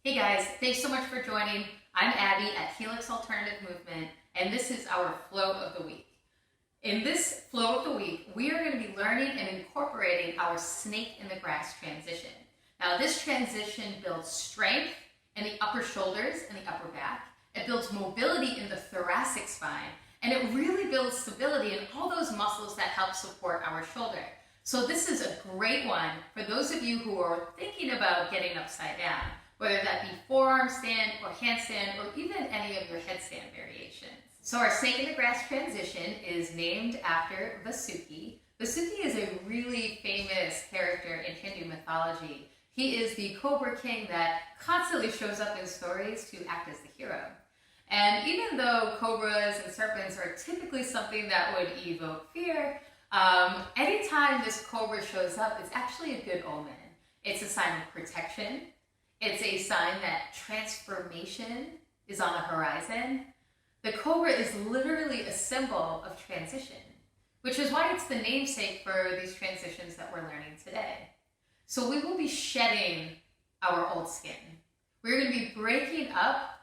Hey guys, thanks so much for joining. I'm Abby at Helix Alternative Movement, and this is our flow of the week. In this flow of the week, we are going to be learning and incorporating our snake in the grass transition. Now, this transition builds strength in the upper shoulders and the upper back. It builds mobility in the thoracic spine, and it really builds stability in all those muscles that help support our shoulder. So this is a great one for those of you who are thinking about getting upside down, whether that be forearm stand or handstand or even any of your headstand variations. So our snake in the grass transition is named after Vasuki. Vasuki is a really famous character in Hindu mythology. He is the Cobra King that constantly shows up in stories to act as the hero. And even though cobras and serpents are typically something that would evoke fear, anytime this cobra shows up, it's actually a good omen. It's a sign of protection. It's a sign that transformation is on the horizon. The cobra is literally a symbol of transition, which is why it's the namesake for these transitions that we're learning today. So we will be shedding our old skin. We're going to be breaking up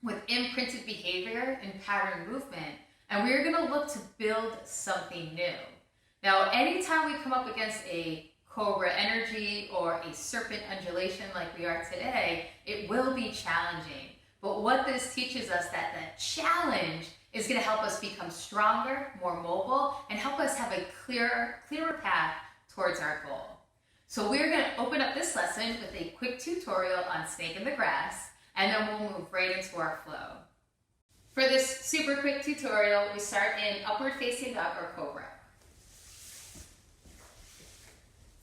with imprinted behavior and pattern movement, and we're going to look to build something new. Now, anytime we come up against a cobra energy or a serpent undulation like we are today, it will be challenging. But what this teaches us that the challenge is going to help us become stronger, more mobile, and help us have a clearer path towards our goal. So we're going to open up this lesson with a quick tutorial on snake in the grass, and then we'll move right into our flow. For this super quick tutorial, we start in upward facing dog or cobra.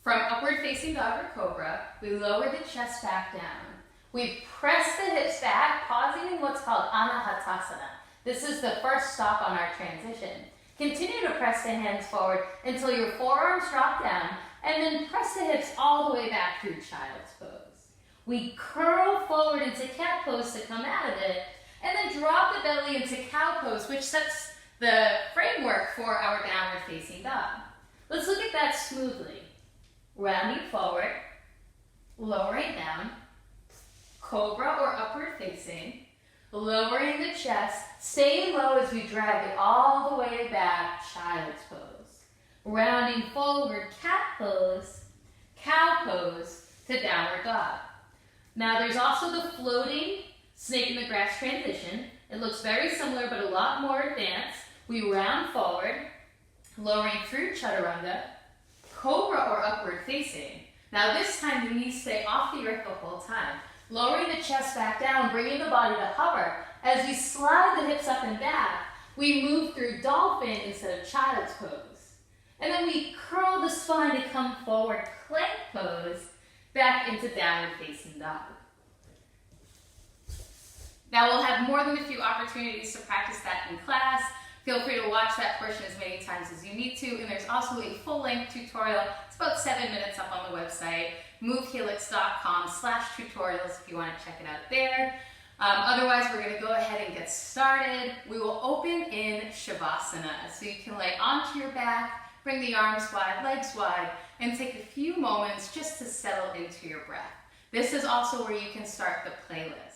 From upward facing dog or cobra, we lower the chest back down. We press the hips back, pausing in what's called anahatasana. This is the first stop on our transition. Continue to press the hands forward until your forearms drop down, and then press the hips all the way back through child's pose. We curl forward into cat pose to come out of it, and then drop the belly into cow pose, which sets the framework for our downward facing dog. Let's look at that smoothly. Rounding forward, lowering down, cobra or upward facing, lowering the chest, staying low as we drag it all the way back, child's pose. Rounding forward, cat pose, cow pose to downward dog. Now there's also the floating snake in the grass transition. It looks very similar but a lot more advanced. We round forward, lowering through chaturanga, cobra or upward facing. Now this time the knees stay off the earth the whole time. Lowering the chest back down, bringing the body to hover. As we slide the hips up and back, we move through dolphin instead of child's pose. And then we curl the spine to come forward, plank pose, back into downward facing dog. Now we'll have more than a few opportunities to practice that in class. Feel free to watch that portion as many times as you need to, and there's also a full-length tutorial. It's about 7 minutes up on the website, movehelix.com/tutorials if you want to check it out there. Otherwise, we're going to go ahead and get started. We will open in Shavasana, so you can lay onto your back, bring the arms wide, legs wide, and take a few moments just to settle into your breath. This is also where you can start the playlist.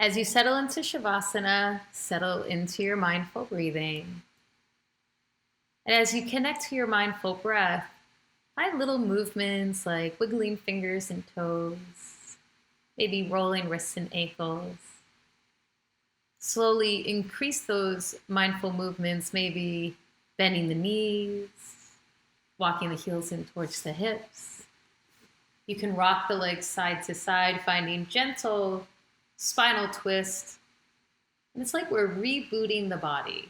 As you settle into Shavasana, settle into your mindful breathing. And as you connect to your mindful breath, find little movements like wiggling fingers and toes, maybe rolling wrists and ankles. Slowly increase those mindful movements, maybe bending the knees, walking the heels in towards the hips. You can rock the legs side to side, finding gentle spinal twist. And it's like we're rebooting the body.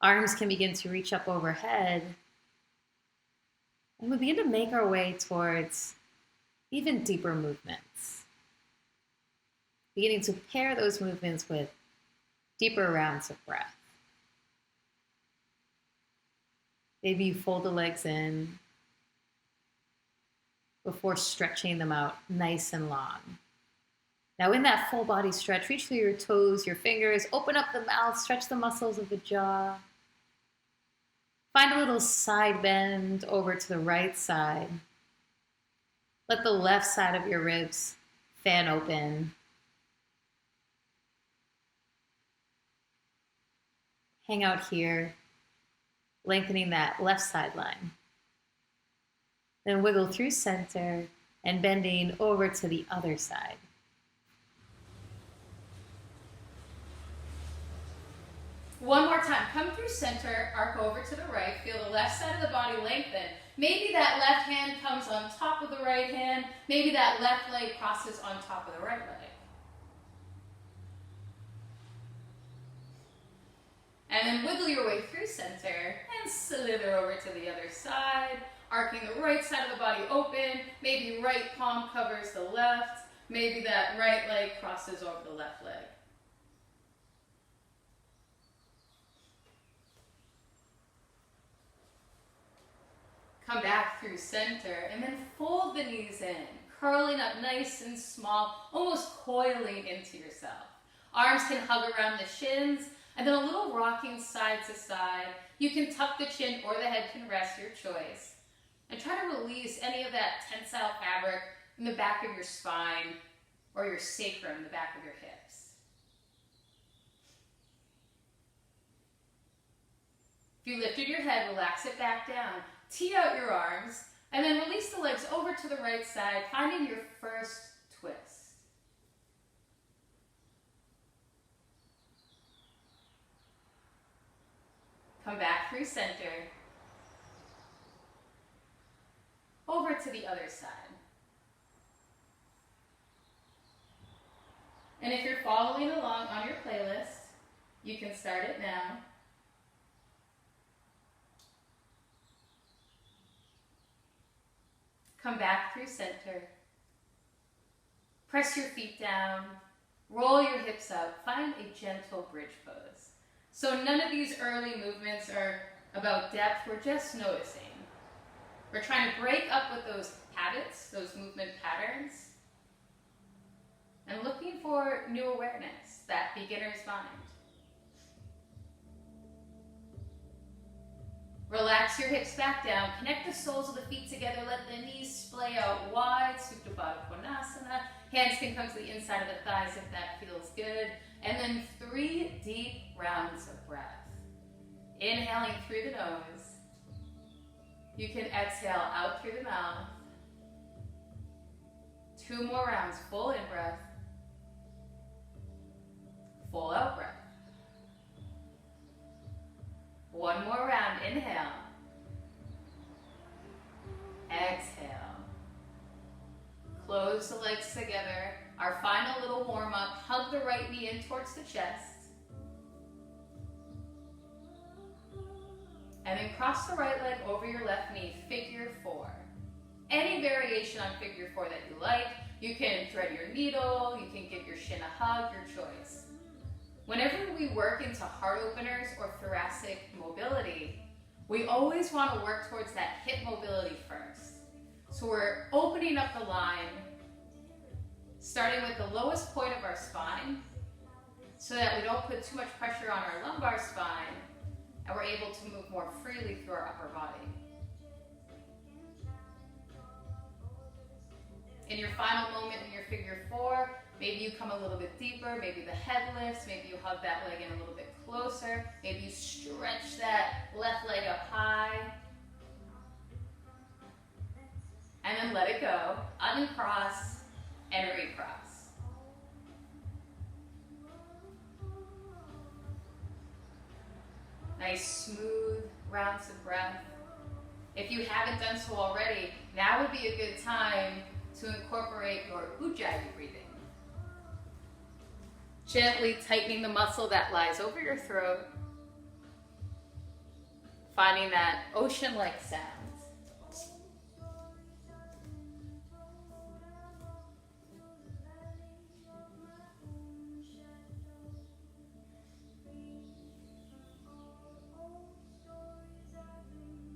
Arms can begin to reach up overhead. And we begin to make our way towards even deeper movements. Beginning to pair those movements with deeper rounds of breath. Maybe you fold the legs in before stretching them out nice and long. Now in that full body stretch, reach through your toes, your fingers, open up the mouth, stretch the muscles of the jaw. Find a little side bend over to the right side. Let the left side of your ribs fan open. Hang out here, lengthening that left side line. Then wiggle through center and bending over to the other side. One more time, come through center, arc over to the right, feel the left side of the body lengthen. Maybe that left hand comes on top of the right hand, maybe that left leg crosses on top of the right leg. And then wiggle your way through center and slither over to the other side, arcing the right side of the body open, maybe right palm covers the left, maybe that right leg crosses over the left leg. Come back through center and then fold the knees in, curling up nice and small, almost coiling into yourself. Arms can hug around the shins, and then a little rocking side to side. You can tuck the chin or the head can rest, your choice. And try to release any of that tensile fabric in the back of your spine or your sacrum, the back of your hips. If you lifted your head, relax it back down. Tee out your arms, and then release the legs over to the right side, finding your first twist. Come back through center, over to the other side. And if you're following along on your playlist, you can start it now. Come back through center. Press your feet down. Roll your hips up. Find a gentle bridge pose. So none of these early movements are about depth. We're just noticing. We're trying to break up with those habits, those movement patterns, and looking for new awareness, that beginner's mind. Relax your hips back down. Connect the soles of the feet together. Let the knees splay out wide. Supta Baddha Konasana. Hands can come to the inside of the thighs if that feels good. And then 3 deep rounds of breath. Inhaling through the nose. You can exhale out through the mouth. 2 more rounds. Full in breath. Full out breath. 1 more round. Inhale. Exhale. Close the legs together. Our final little warm-up. Hug the right knee in towards the chest. And then cross the right leg over your left knee. Figure 4. Any variation on figure 4 that you like. You can thread your needle. You can give your shin a hug. Your choice. Whenever we work into heart openers or thoracic mobility, we always want to work towards that hip mobility first. So we're opening up the line, starting with the lowest point of our spine, so that we don't put too much pressure on our lumbar spine, and we're able to move more freely through our upper body. In your final moment in your figure 4, maybe you come a little bit deeper, maybe the head lifts, maybe you hug that leg in a little bit closer, maybe you stretch that left leg up high, and then let it go, uncross and recross. Nice smooth rounds of breath. If you haven't done so already, now would be a good time to incorporate your Ujjayi breathing. Gently tightening the muscle that lies over your throat, finding that ocean-like sound.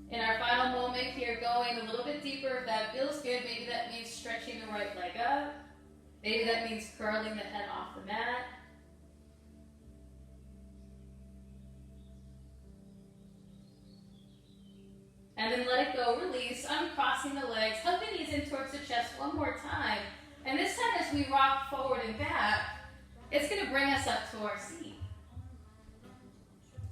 In our final moment here, going a little bit deeper. If that feels good, maybe that means stretching the right leg up. Maybe that means curling the head off the mat. And then let it go, release, uncrossing the legs, hug the knees in towards the chest one more time. And this time as we rock forward and back, it's gonna bring us up to our seat.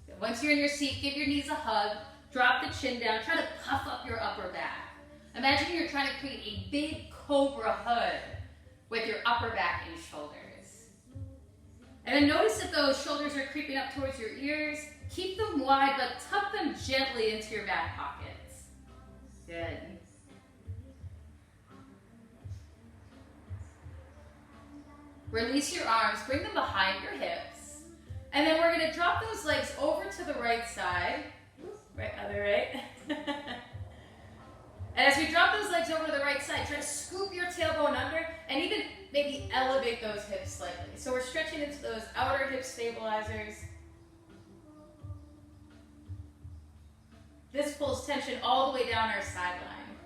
So once you're in your seat, give your knees a hug, drop the chin down, try to puff up your upper back. Imagine you're trying to create a big cobra hood with your upper back and shoulders. And then notice if those shoulders are creeping up towards your ears, keep them wide, but tuck them gently into your back pockets. Good. Release your arms, bring them behind your hips. And then we're gonna drop those legs over to the right side. Right, other right. And as we drop those legs over to the right side, try to scoop your tailbone under and even maybe elevate those hips slightly. So we're stretching into those outer hip stabilizers. This pulls tension all the way down our sideline.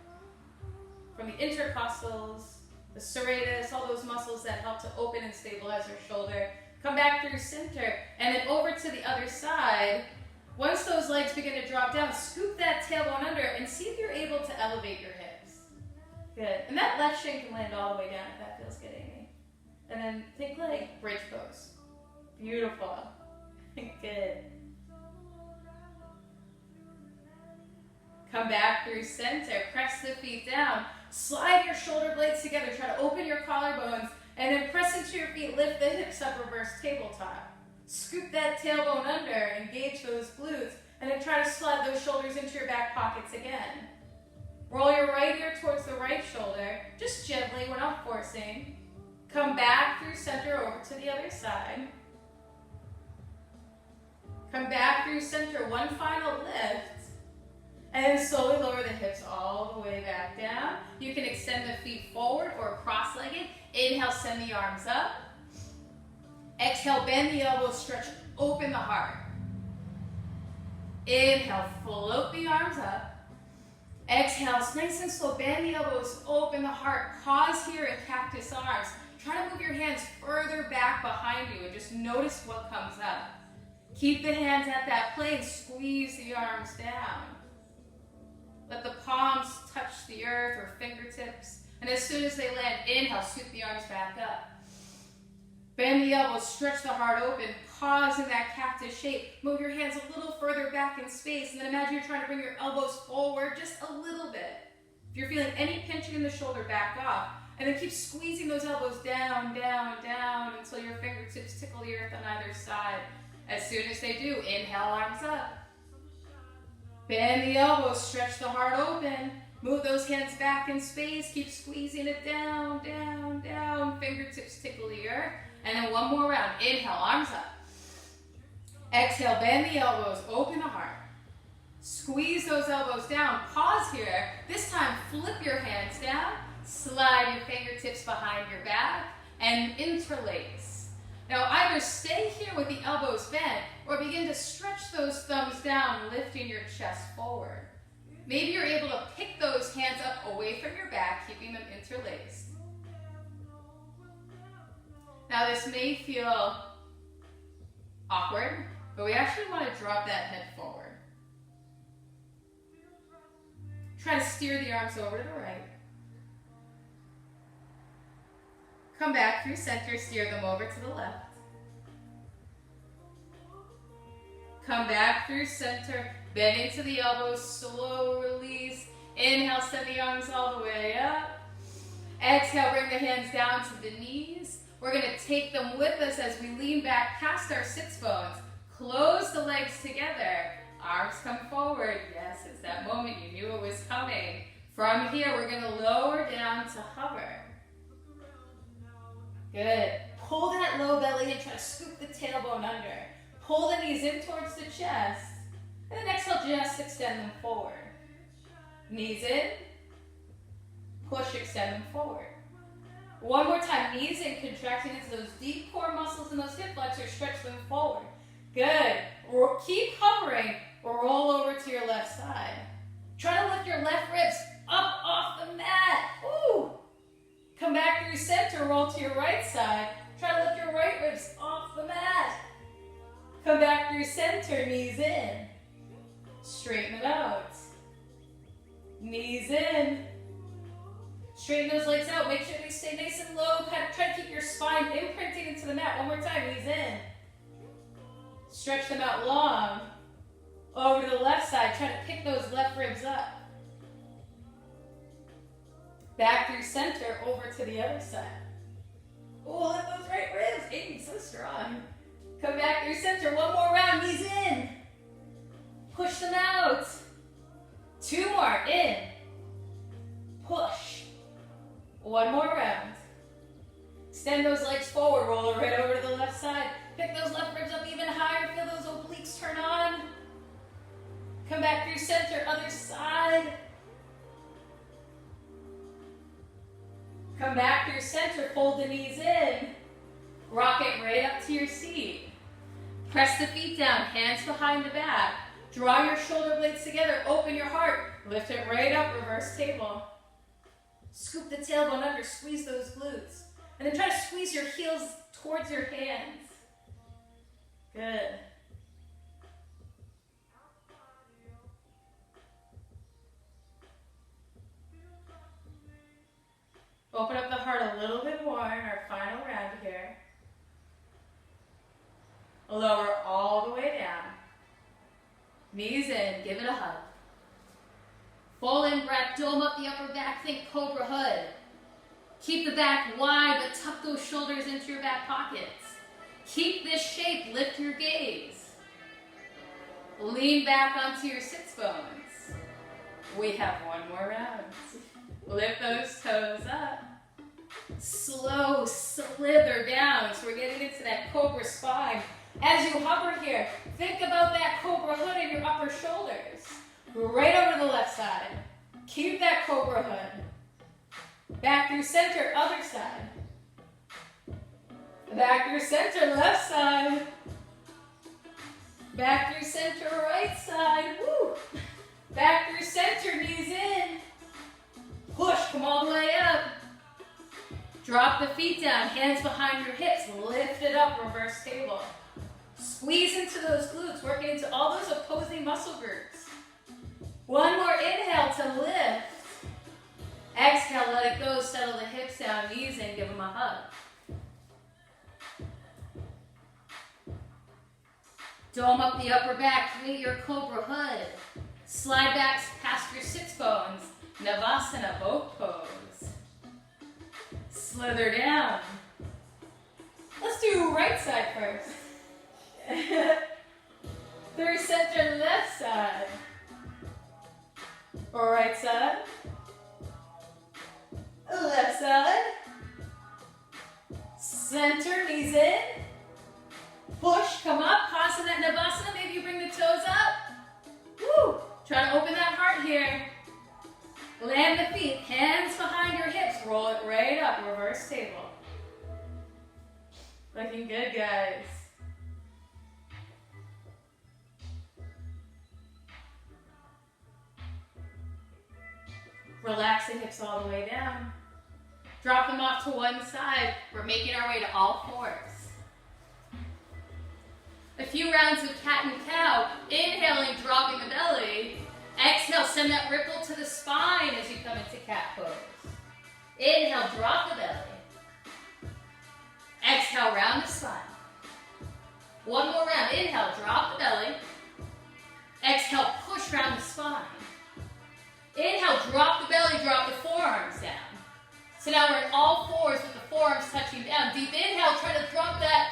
From the intercostals, the serratus, all those muscles that help to open and stabilize our shoulder. Come back through center and then over to the other side. Once those legs begin to drop down, scoop that tailbone under and see if you're able to elevate your hips. Good. And that left shin can land all the way down if that feels good, Amy. And then think like bridge pose. Beautiful. Good. Come back through center, press the feet down, slide your shoulder blades together, try to open your collarbones, and then press into your feet, lift the hips up, reverse tabletop. Scoop that tailbone under, engage those glutes, and then try to slide those shoulders into your back pockets again. Roll your right ear towards the right shoulder, just gently, we're not forcing. Come back through center over to the other side. Come back through center, one final lift. And then slowly lower the hips all the way back down. You can extend the feet forward or cross-legged. Inhale, send the arms up. Exhale, bend the elbows, stretch, open the heart. Inhale, float the arms up. Exhale, nice and slow, bend the elbows, open the heart. Pause here in cactus arms. Try to move your hands further back behind you and just notice what comes up. Keep the hands at that plane, squeeze the arms down. Let the palms touch the earth or fingertips. And as soon as they land, inhale, scoop the arms back up. Bend the elbows, stretch the heart open. Pause in that cactus shape. Move your hands a little further back in space. And then imagine you're trying to bring your elbows forward just a little bit. If you're feeling any pinching in the shoulder, back off. And then keep squeezing those elbows down, down, down until your fingertips tickle the earth on either side. As soon as they do, inhale, arms up. Bend the elbows, stretch the heart open. Move those hands back in space. Keep squeezing it down, down, down. Fingertips tickle the earth. And then one more round. Inhale, arms up. Exhale, bend the elbows, open the heart. Squeeze those elbows down. Pause here. This time, flip your hands down. Slide your fingertips behind your back and interlace. Now either stay here with the elbows bent or begin to stretch those thumbs down, lifting your chest forward. Maybe you're able to pick those hands up away from your back, keeping them interlaced. Now this may feel awkward, but we actually want to drop that head forward. Try to steer the arms over to the right. Come back through center, steer them over to the left. Come back through center, bend into the elbows, slow release. Inhale, send the arms all the way up. Exhale, bring the hands down to the knees. We're gonna take them with us as we lean back past our sits bones. Close the legs together. Arms come forward. Yes, it's that moment you knew it was coming. From here, we're gonna lower down to hover. Good. Pull that low belly in, try to scoop the tailbone under. Pull the knees in towards the chest. And then exhale, just extend them forward. Knees in. Push, extend them forward. One more time, knees in, contracting into those deep core muscles and those hip flexors, stretch them forward. Good. Keep hovering, roll over to your left side. Try to lift your left ribs up off the mat. Woo! Come back through center, roll to your right. Straighten it out. Knees in. Straighten those legs out. Make sure they stay nice and low. Kind of try to keep your spine imprinting into the mat. One more time. Knees in. Stretch them out long. Over to the left side. Try to pick those left ribs up. Back through center. Over to the other side. Oh, lift those right ribs. Aiden, so strong. Come back through center. One more round. Knees in. Push them out. 2 more. In. Push. 1 more round. Extend those legs forward. Roll it right over to the left side. Pick those left ribs up even higher. Feel those obliques turn on. Come back through center. Other side. Come back through center. Fold the knees in. Rock it right up to your seat. Press the feet down. Hands behind the back. Draw your shoulder blades together. Open your heart. Lift it right up. Reverse table. Scoop the tailbone under. Squeeze those glutes. And then try to squeeze your heels towards your hands. Good. Open up the heart a little bit more in our final round here. Lower all the way down. Knees in, give it a hug. Full in breath, dome up the upper back, think cobra hood. Keep the back wide, but tuck those shoulders into your back pockets. Keep this shape, lift your gaze. Lean back onto your sits bones. We have 1 more round. Lift those toes up. Slow slither down. So we're getting into that cobra spine. As you hover here, think about that cobra hood in your upper shoulders. Right over to the left side. Keep that cobra hood. Back through center, other side. Back through center, left side. Back through center, right side. Woo! Back through center, knees in. Push, come all the way up. Drop the feet down, hands behind your hips. Lift it up, reverse table. Squeeze into those glutes, working into all those opposing muscle groups. 1 more inhale to lift. Exhale, let it go, settle the hips down, knees in, give them a hug. Dome up the upper back, create your cobra hood. Slide back past your sits bones. Navasana, boat pose. Slither down. Let's do right side first. Through center, left side. Right side. Left side. Center, knees in. Push, come up, pause in that Navasana. Maybe you bring the toes up. Woo! Try to open that heart here. Land the feet, hands behind your hips. Roll it right up, reverse table. Looking good, guys. Relax the hips all the way down. Drop them off to one side. We're making our way to all fours. A few rounds of cat and cow. Inhaling, dropping the belly. Exhale, send that ripple to the spine as you come into cat pose. Inhale, drop the belly. Exhale, round the spine. 1 more round. Inhale, drop the belly. Exhale, push round the spine. Inhale, drop the belly, drop the forearms down. So now we're in all fours with the forearms touching down. Deep inhale, try to drop that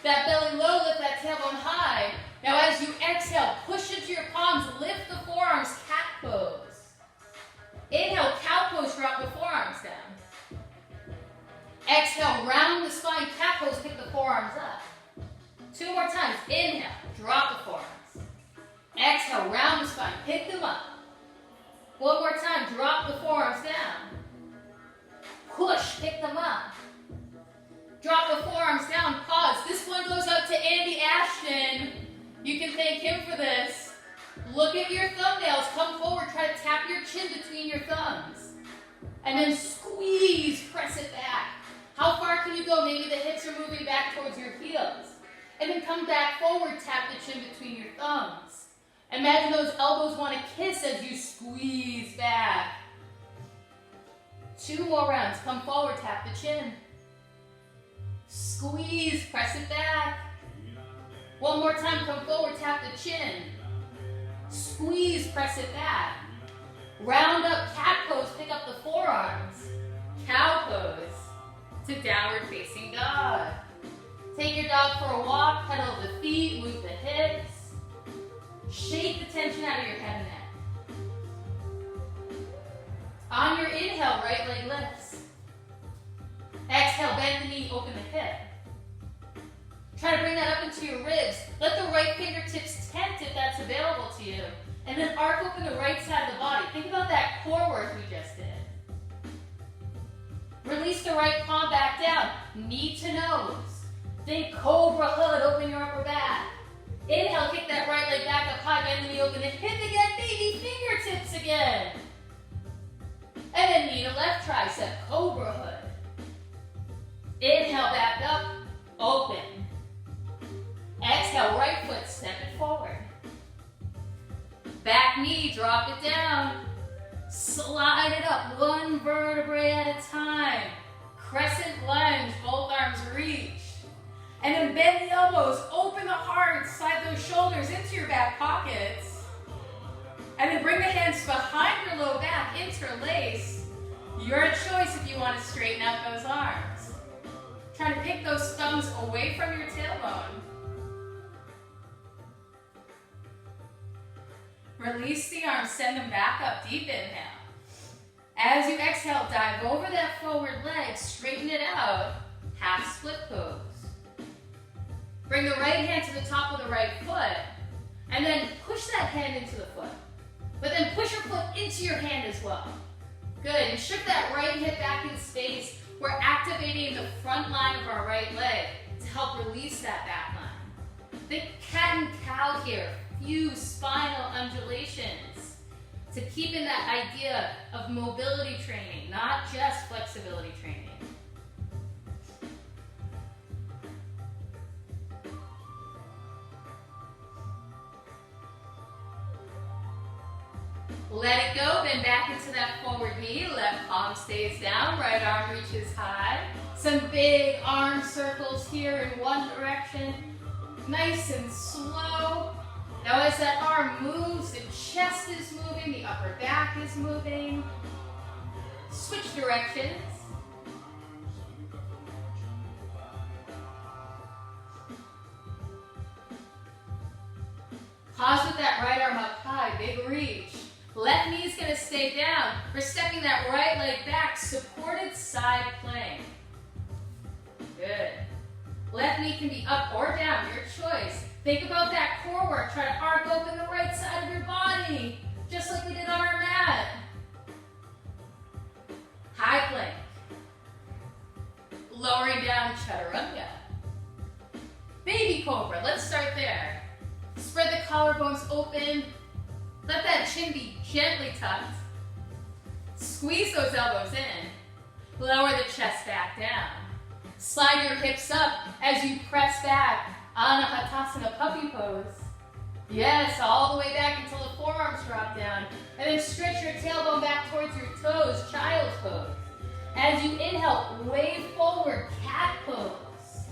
belly low, lift that tailbone high. Now as you exhale, push into your palms, lift the forearms, cat pose. Inhale, cow pose, drop the forearms down. Exhale, round the spine, cat pose, pick the forearms up. 2 more times. Inhale, drop the forearms. Exhale, round the spine, pick them up. 1 more time, drop the forearms down. Push, pick them up. Drop the forearms down, pause. This one goes out to Andy Ashton. You can thank him for this. Look at your thumbnails, come forward, try to tap your chin between your thumbs. And then squeeze, press it back. How far can you go? Maybe the hips are moving back towards your heels. And then come back forward, tap the chin between your thumbs. And Imagine those elbows want to kiss as you squeeze back. 2 more rounds. Come forward, tap the chin. Squeeze, press it back. 1 more time, come forward, tap the chin. Squeeze, press it back. Round up, cat pose, pick up the forearms. Cow pose to downward facing dog. Take your dog for a walk, pedal the feet, move the hips. Shake the tension out of your head and neck. On your inhale, right leg lifts. Exhale, bend the knee, open the hip. Try to bring that up into your ribs. Let the right fingertips tent if that's available to you. And then arc open the right side of the body. Think about that core work we just did. Release the right palm back down. Knee to nose. Think cobra hood, open your upper back. Inhale, kick that right leg back up high, bend the knee, open the hip again, baby fingertips again. And then knee to left tricep, cobra hood. Inhale, back up, open. Exhale, right foot, step it forward. Back knee, drop it down. Slide it up, 1 vertebrae at a time. Crescent lunge, both arms reach. And then bend the elbows, open the heart, slide those shoulders into your back pockets. And then bring the hands behind your low back, interlace. Your choice if you want to straighten out those arms. Try to pick those thumbs away from your tailbone. Release the arms, send them back up, deep inhale. As you exhale, dive over that forward leg, straighten it out, half split pose. Bring the right hand to the top of the right foot, and then push that hand into the foot. But then push your foot into your hand as well. Good, and shift that right hip back in space. We're activating the front line of our right leg to help release that back line. Think cat and cow here, few spinal undulations to keep in that idea of mobility training, not just flexibility training. Let it go, bend back into that forward knee, left palm stays down, right arm reaches high. Some big arm circles here in one direction, nice and slow. Now as that arm moves, the chest is moving, the upper back is moving. Switch directions. Pause with that right arm up high, big reach. Left knee's gonna stay down. We're stepping that right leg back, supported side plank. Good. Left knee can be up or down, your choice. Think about that core work. Try to arc open the right side of your body, just like we did on our mat. High plank. Lowering down, chaturanga. Baby cobra, let's start there. Spread the collarbones open. Let that chin be gently tucked. Squeeze those elbows in. Lower the chest back down. Slide your hips up as you press back. Anahatasana puppy pose. Yes, all the way back until the forearms drop down. And then stretch your tailbone back towards your toes, child's pose. As you inhale, wave forward, cat pose.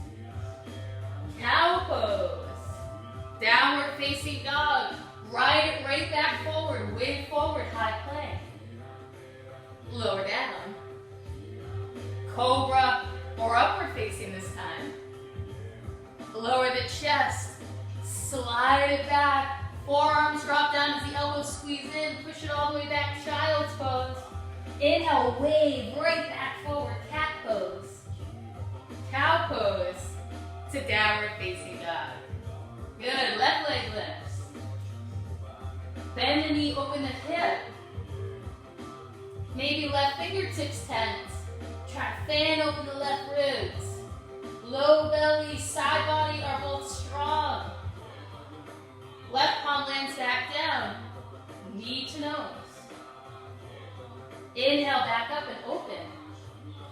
Cow pose. Downward facing dog. Ride it right back forward, wave forward, high plank. Lower down. Cobra or upward facing this time. Lower the chest, slide it back, forearms drop down as the elbows squeeze in, push it all the way back, child's pose. Inhale, wave right back forward, cat pose. Cow pose to downward facing dog. Good, left leg lifts. Bend the knee, open the hip. Maybe left fingertips tense. Try to fan open the left ribs. Low belly, side body are both strong. Left palm lands back down. Knee to nose. Inhale, back up and open.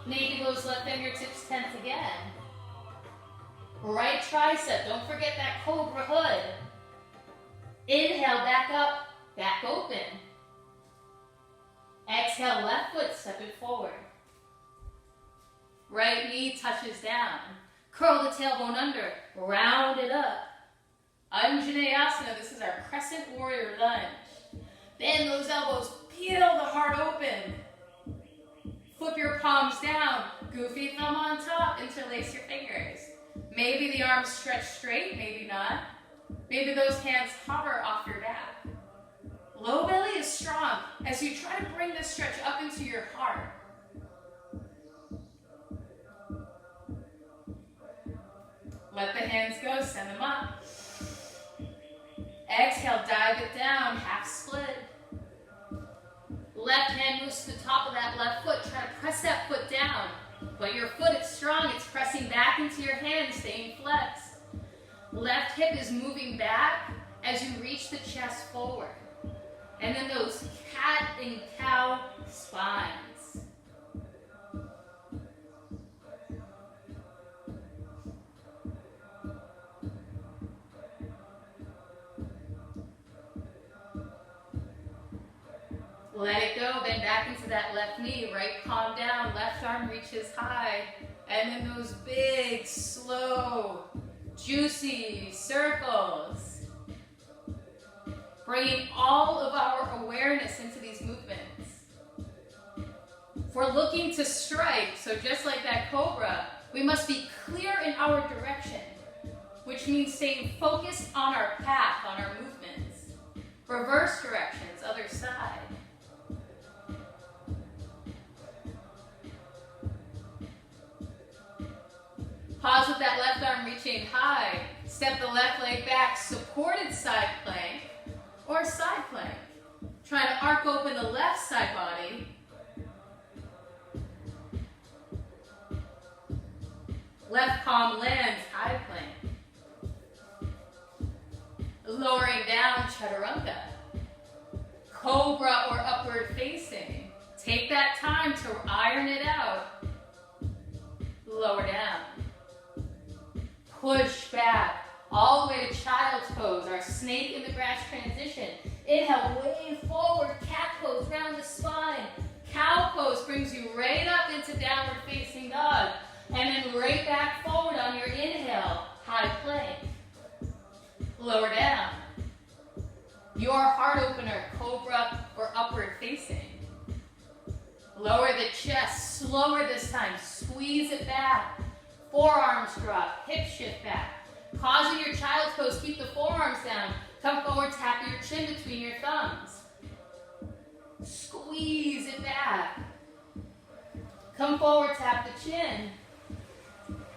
Maybe those left fingertips tense again. Right tricep, don't forget that cobra hood. Inhale, back up, back open. Exhale, left foot, step it forward. Right knee touches down. Curl the tailbone under, round it up. Anjaneyasana, this is our crescent warrior lunge. Bend those elbows, peel the heart open. Flip your palms down, goofy thumb on top, interlace your fingers. Maybe the arms stretch straight, maybe not. Maybe those hands hover off your back. Low belly is strong as you try to bring this stretch up into your heart. Let the hands go, send them up. Exhale, dive it down, half split. Left hand moves to the top of that left foot. Try to press that foot down. But your foot is strong. It's pressing back into your hand, staying flexed. Left hip is moving back as you reach the chest forward. And then those cat and cow spines. Let it go, bend back into that left knee, right palm down, left arm reaches high. And then those big, slow, juicy circles. Bringing all of our awareness into these movements. If we're looking to strike, so just like that cobra, we must be clear in our direction, which means staying focused on our path, on our movements. Reverse directions, other side. Pause with that left arm reaching high. Step the left leg back, supported side plank or side plank. Try to arc open the left side body. Left palm lands, high plank. Lowering down, chaturanga. Cobra or upward facing. Take that time to iron it out. Lower down. Push back, all the way to child's pose, our snake in the grass transition. Inhale, wave forward, cat pose, round the spine. Cow pose brings you right up into downward facing dog. And then right back forward on your inhale, high plank. Lower down. Your heart opener, cobra or upward facing. Lower the chest, slower this time, squeeze it back. Forearms drop, hip shift back. Pausing your child's pose, keep the forearms down. Come forward, tap your chin between your thumbs. Squeeze it back. Come forward, tap the chin.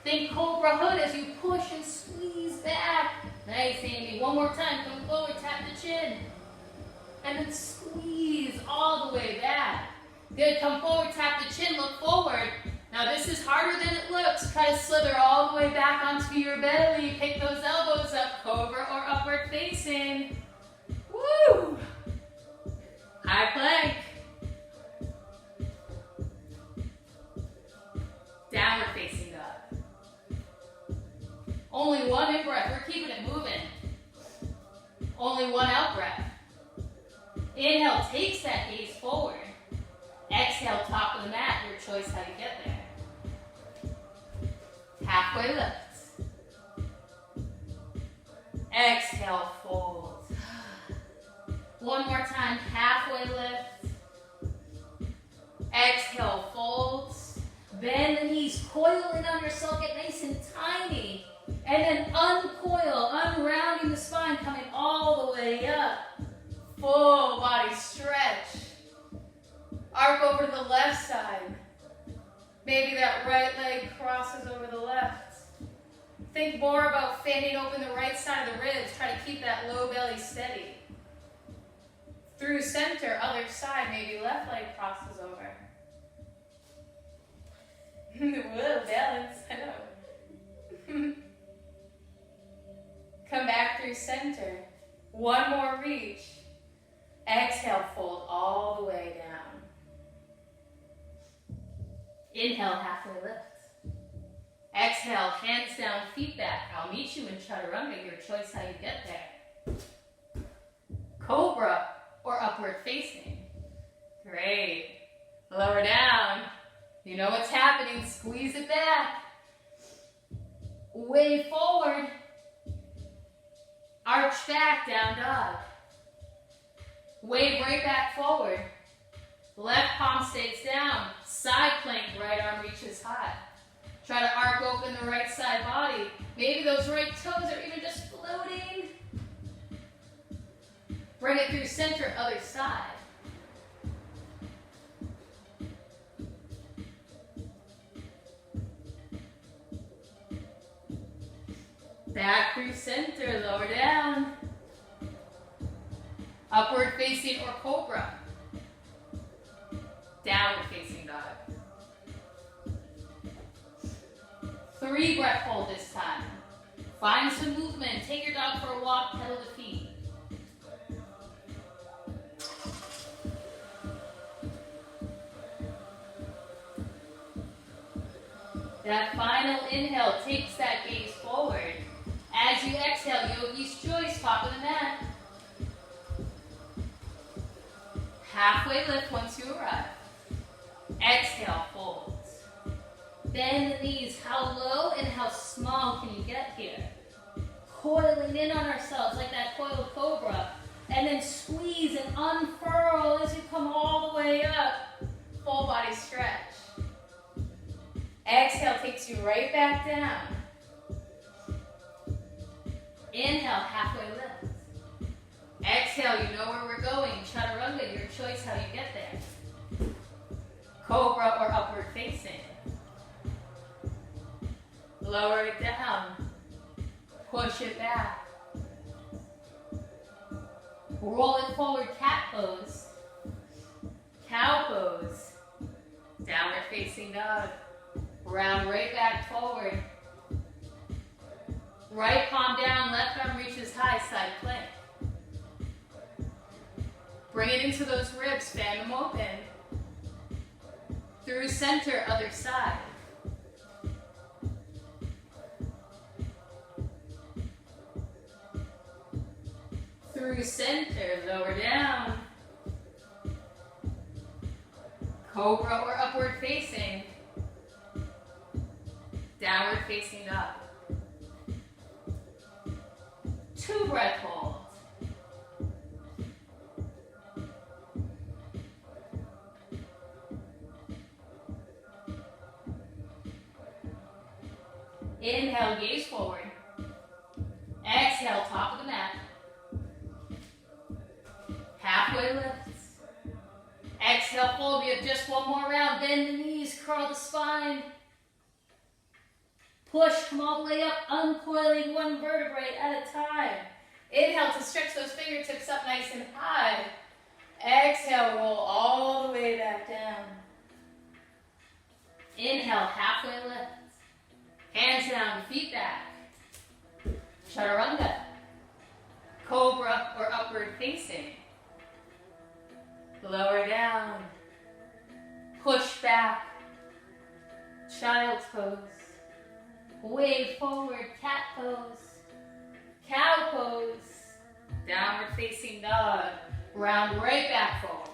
Think cobra hood as you push and squeeze back. Nice, Amy. One more time, come forward, tap the chin. And then squeeze all the way back. Good, come forward, tap the chin, look forward. Now this is harder than it looks. Try to slither all the way back onto your belly. Pick those elbows up, cobra or upward facing. Woo! High plank. Downward facing dog. Only one in breath. We're keeping it moving. Only one out breath. Inhale, takes that gaze forward. Exhale, top of the mat. Your choice how you get there. Halfway lift. Exhale, fold. One more time, halfway lift. Exhale, folds. Bend the knees, coil in on yourself, get nice and tiny. And then uncoil, unrounding the spine, coming all the way up. Full body stretch. Arc over to the left side. Maybe that right leg crosses over the left. Think more about fanning open the right side of the ribs. Try to keep that low belly steady. Through center, other side, maybe left leg crosses over. Whoa, balance, I know. Come back through center. One more reach. Exhale, fold all the way down. Inhale, halfway lift. Exhale, hands down, feet back. I'll meet you in chaturanga, your choice how you get there. Cobra or upward facing. Great. Lower down. You know what's happening. Squeeze it back. Wave forward. Arch back, down dog. Wave right back forward. Left palm stays down. Side plank, right arm reaches high. Try to arc open the right side body. Maybe those right toes are even just floating. Bring it through center, other side. Back through center, lower down. Upward facing or cobra. Downward facing dog. 3 breath hold this time. Find some movement. Take your dog for a walk, pedal the feet. That final inhale takes that gaze forward. As you exhale, yogi's choice, top of the mat. Halfway lift once you arrive. Exhale, fold. Bend the knees. How low and how small can you get here? Coiling in on ourselves like that coiled cobra. And then squeeze and unfurl as you come all the way up. Full body stretch. Exhale takes you right back down. Inhale, halfway lift. Exhale, you know where we're going. Chaturanga, your choice how you get there. Cobra or upward facing. Lower it down. Push it back. Roll it forward, cat pose. Cow pose. Downward facing dog. Round right back forward. Right palm down, left arm reaches high, side plank. Bring it into those ribs, fan them open. Through center, other side. Through center, lower down. Cobra or upward facing. Downward facing dog. 2 breath holds. Inhale, gaze forward. Exhale, top of the mat. Halfway lifts. Exhale, fold. We have just one more round. Bend the knees, curl the spine. Push, come all the way up, uncoiling one vertebrae at a time. Inhale to stretch those fingertips up nice and high. Exhale, roll all the way back down. Inhale, halfway lift. Hands down, feet back. Chaturanga. Cobra or upward facing. Lower down. Push back. Child's pose. Wave forward, cat pose. Cow pose. Downward facing dog. Round right back forward.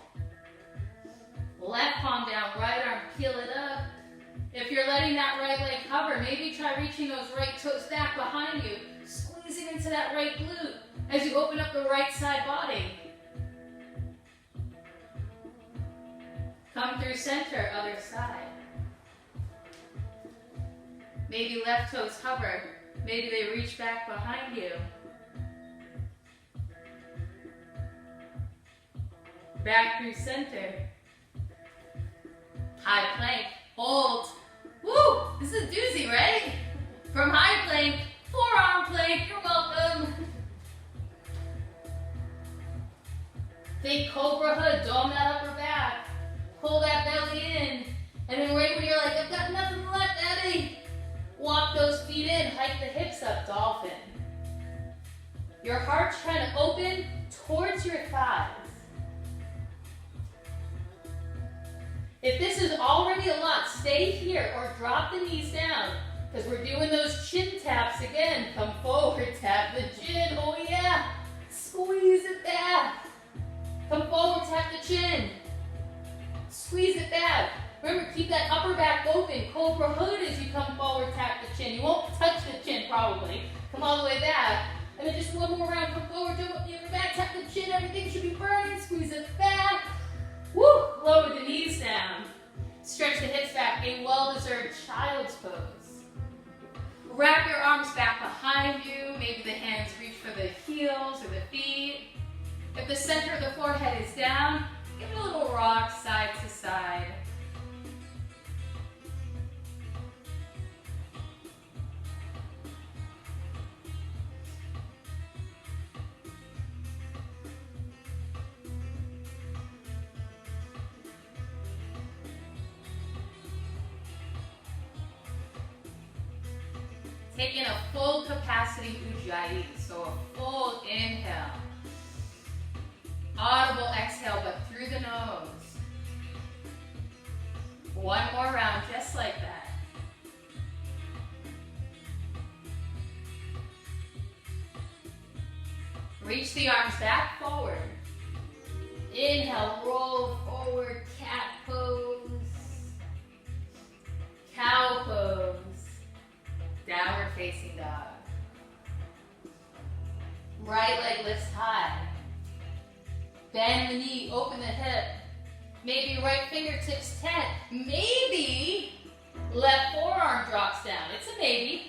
Left palm down, right arm, peel it up. If you're letting that right leg hover, maybe try reaching those right toes back behind you. Squeezing into that right glute as you open up the right side body. Come through center, other side. Maybe left toes hover. Maybe they reach back behind you. Back through center. High plank, hold. Woo, this is a doozy, right? From high plank, forearm plank, you're welcome. Think cobra hood, dome that upper back. Pull that belly in. And then right when you're like, I've got nothing left, Eddie. Walk those feet in, hike the hips up, dolphin. Your heart's trying to open towards your thighs. If this is already a lot, stay here or drop the knees down because we're doing those chin taps again. Come forward, tap the chin, oh yeah. Squeeze it back. cobra hood as you come forward, tap the chin. You won't touch the chin probably. Come all the way back. And then just one more round, come forward, jump up the upper back, tap the chin, everything should be burning, squeeze it back. Woo! Lower the knees down. Stretch the hips back, a well-deserved child's pose. Wrap your arms back behind you. Maybe the hands reach for the heels or the feet. If the center of the forehead is down, give it a little rock side to side. Take in a full capacity ujjayi, so a full inhale. Audible exhale, but through the nose. One more round, just like that. Reach the arms back forward. Inhale, roll forward, cat pose. Cow pose. Downward facing dog. Right leg lifts high. Bend the knee, open the hip. Maybe right fingertips 10. Maybe left forearm drops down. It's a maybe.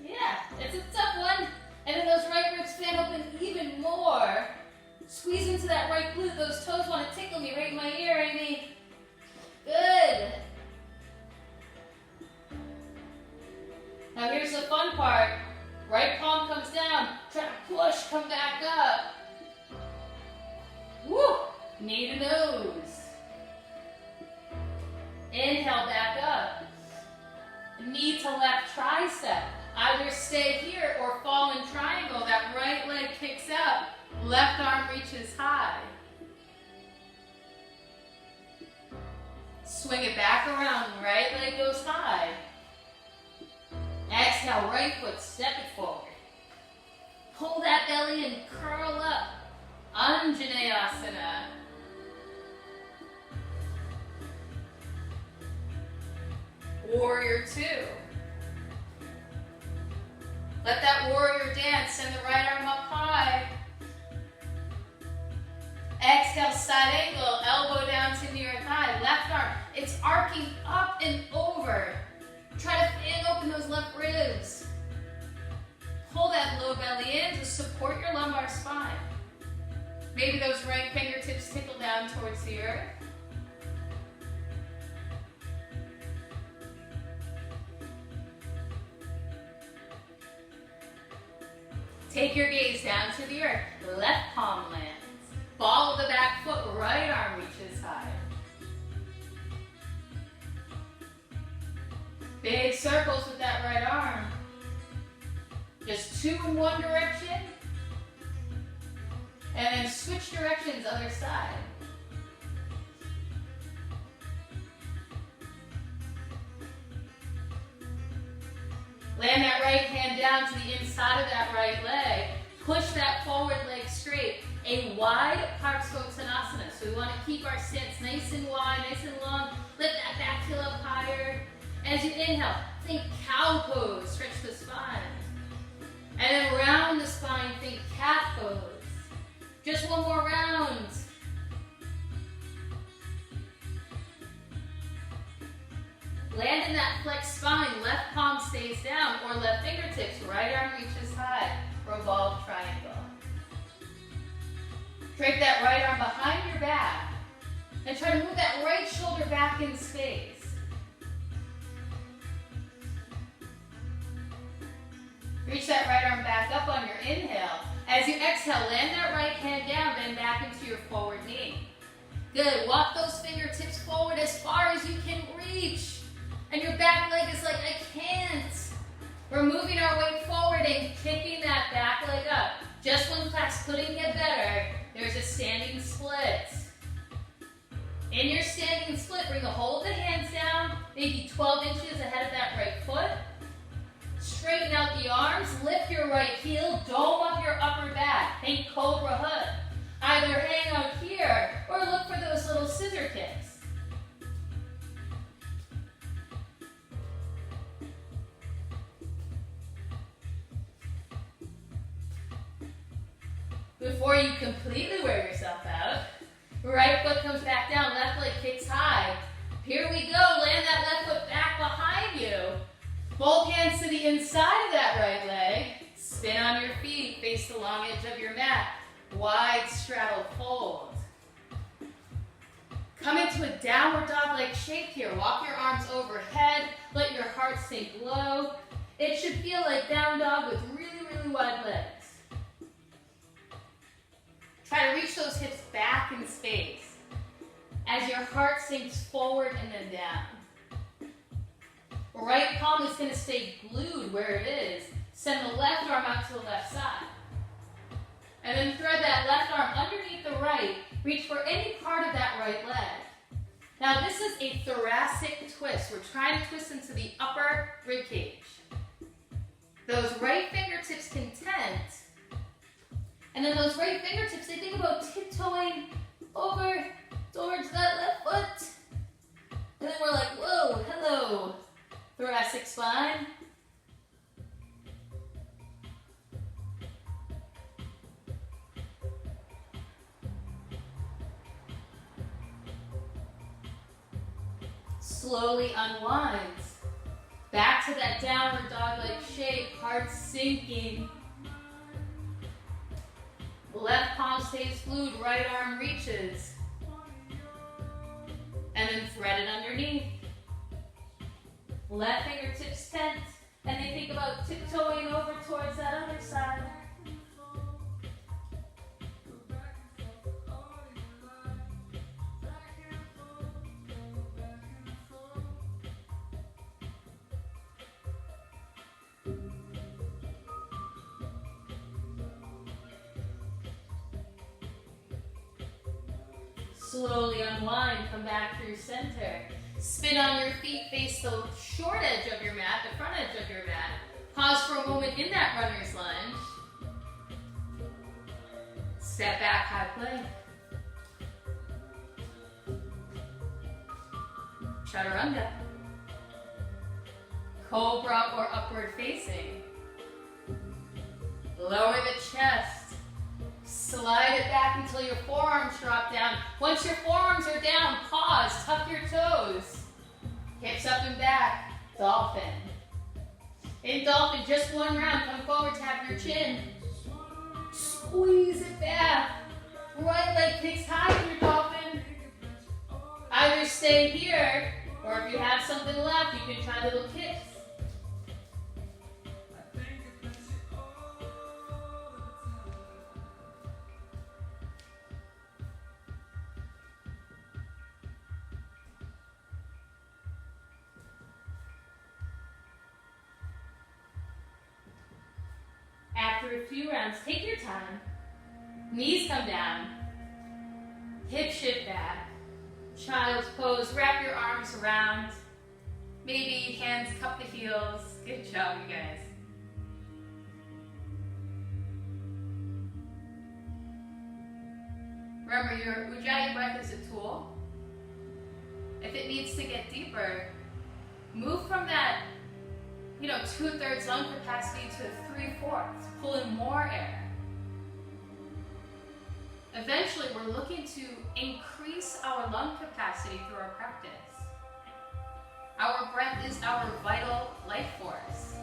Yeah, it's a tough one. And then those right ribs fan open even more. Squeeze into that right glute. Those toes want to tickle me right in my ear, Amy. Good. Now here's the fun part. Right palm comes down. Try to push, come back up. Woo! Knee to nose. Inhale, back up. Knee to left tricep. Either stay here or fall in triangle. That right leg kicks out. Left arm reaches high. Swing it back around. Right leg goes high. Exhale, right foot, step it forward. Pull that belly and curl up. Anjaneyasana. Warrior two. Let that warrior dance. Send the right arm up high. Exhale, side angle, elbow down to near thigh. Left arm, it's arcing up and over. Try to fan open those left ribs. Pull that low belly in to support your lumbar spine. Maybe those right fingertips tickle down towards the earth. Take your gaze down to the earth. Left palm lands. Ball of the back foot, right arm reaches high. Big circles with that right arm. Just two in one direction. And then switch directions, other side. Land that right hand down to the inside of that right leg. Push that forward leg straight. A wide Parshvottanasana. So we want to keep our stance nice and wide, nice and long. Lift that back heel up higher. As you inhale, think cow pose. Stretch the spine. And then round the spine, think cat pose. Just one more round. Land in that flexed spine. Left palm stays down or left fingertips. Right arm reaches high. Revolve triangle. Drape that right arm behind your back. And try to move that right shoulder back in space. Reach that right arm back up on your inhale. As you exhale, land that right hand down, bend back into your forward knee. Good. Walk those fingertips forward as far as you can reach. And your back leg is like, I can't. We're moving our weight forward and kicking that back leg up. Just when class couldn't get better, there's a standing split. In your standing split, bring the whole of the hands down, maybe 12 inches ahead of that right foot. Straighten out the arms, lift your right heel, dome up your upper back. Think cobra hood. Either hang out here or look for those little scissor kicks. Come into a downward dog-like shape here. Walk your arms overhead. Let your heart sink low. It should feel like down dog with really, really wide legs. Try to reach those hips back in space as your heart sinks forward and then down. Right palm is going to stay glued where it is. Send the left arm out to the left side. And then thread that left arm underneath the right. Reach for any part of that right leg. Now this is a thoracic twist. We're trying to twist into the upper rib cage. Those right fingertips can tent. And then those right fingertips, they think about tiptoeing over towards that left foot. And then we're like, whoa, hello, thoracic spine. Slowly unwinds. Back to that downward dog-like shape, heart sinking. Left palm stays glued, right arm reaches. And then thread it underneath. Left fingertips tent, and they think about tiptoeing over towards that other side. Slowly unwind, come back through center. Spin on your feet, face the short edge of your mat, the front edge of your mat. Pause for a moment in that runner's lunge. Step back, high plank. Chaturanga. Cobra or upward facing. Lower the chest. Slide it back until your forearms drop down. Once your forearms are down, pause, tuck your toes. Hips up and back, dolphin. In dolphin, just one round, come forward, tap your chin. Squeeze it back. Right leg kicks high in your dolphin. Either stay here, or if you have something left, you can try little kicks. After a few rounds, take your time. Knees come down. Hips shift back. Child's pose. Wrap your arms around. Maybe hands cup the heels. Good job, you guys. Remember, your Ujjayi breath is a tool. If it needs to get deeper, move from that 2/3 lung capacity to 3/4. Pull in more air. Eventually, we're looking to increase our lung capacity through our practice. Our breath is our vital life force.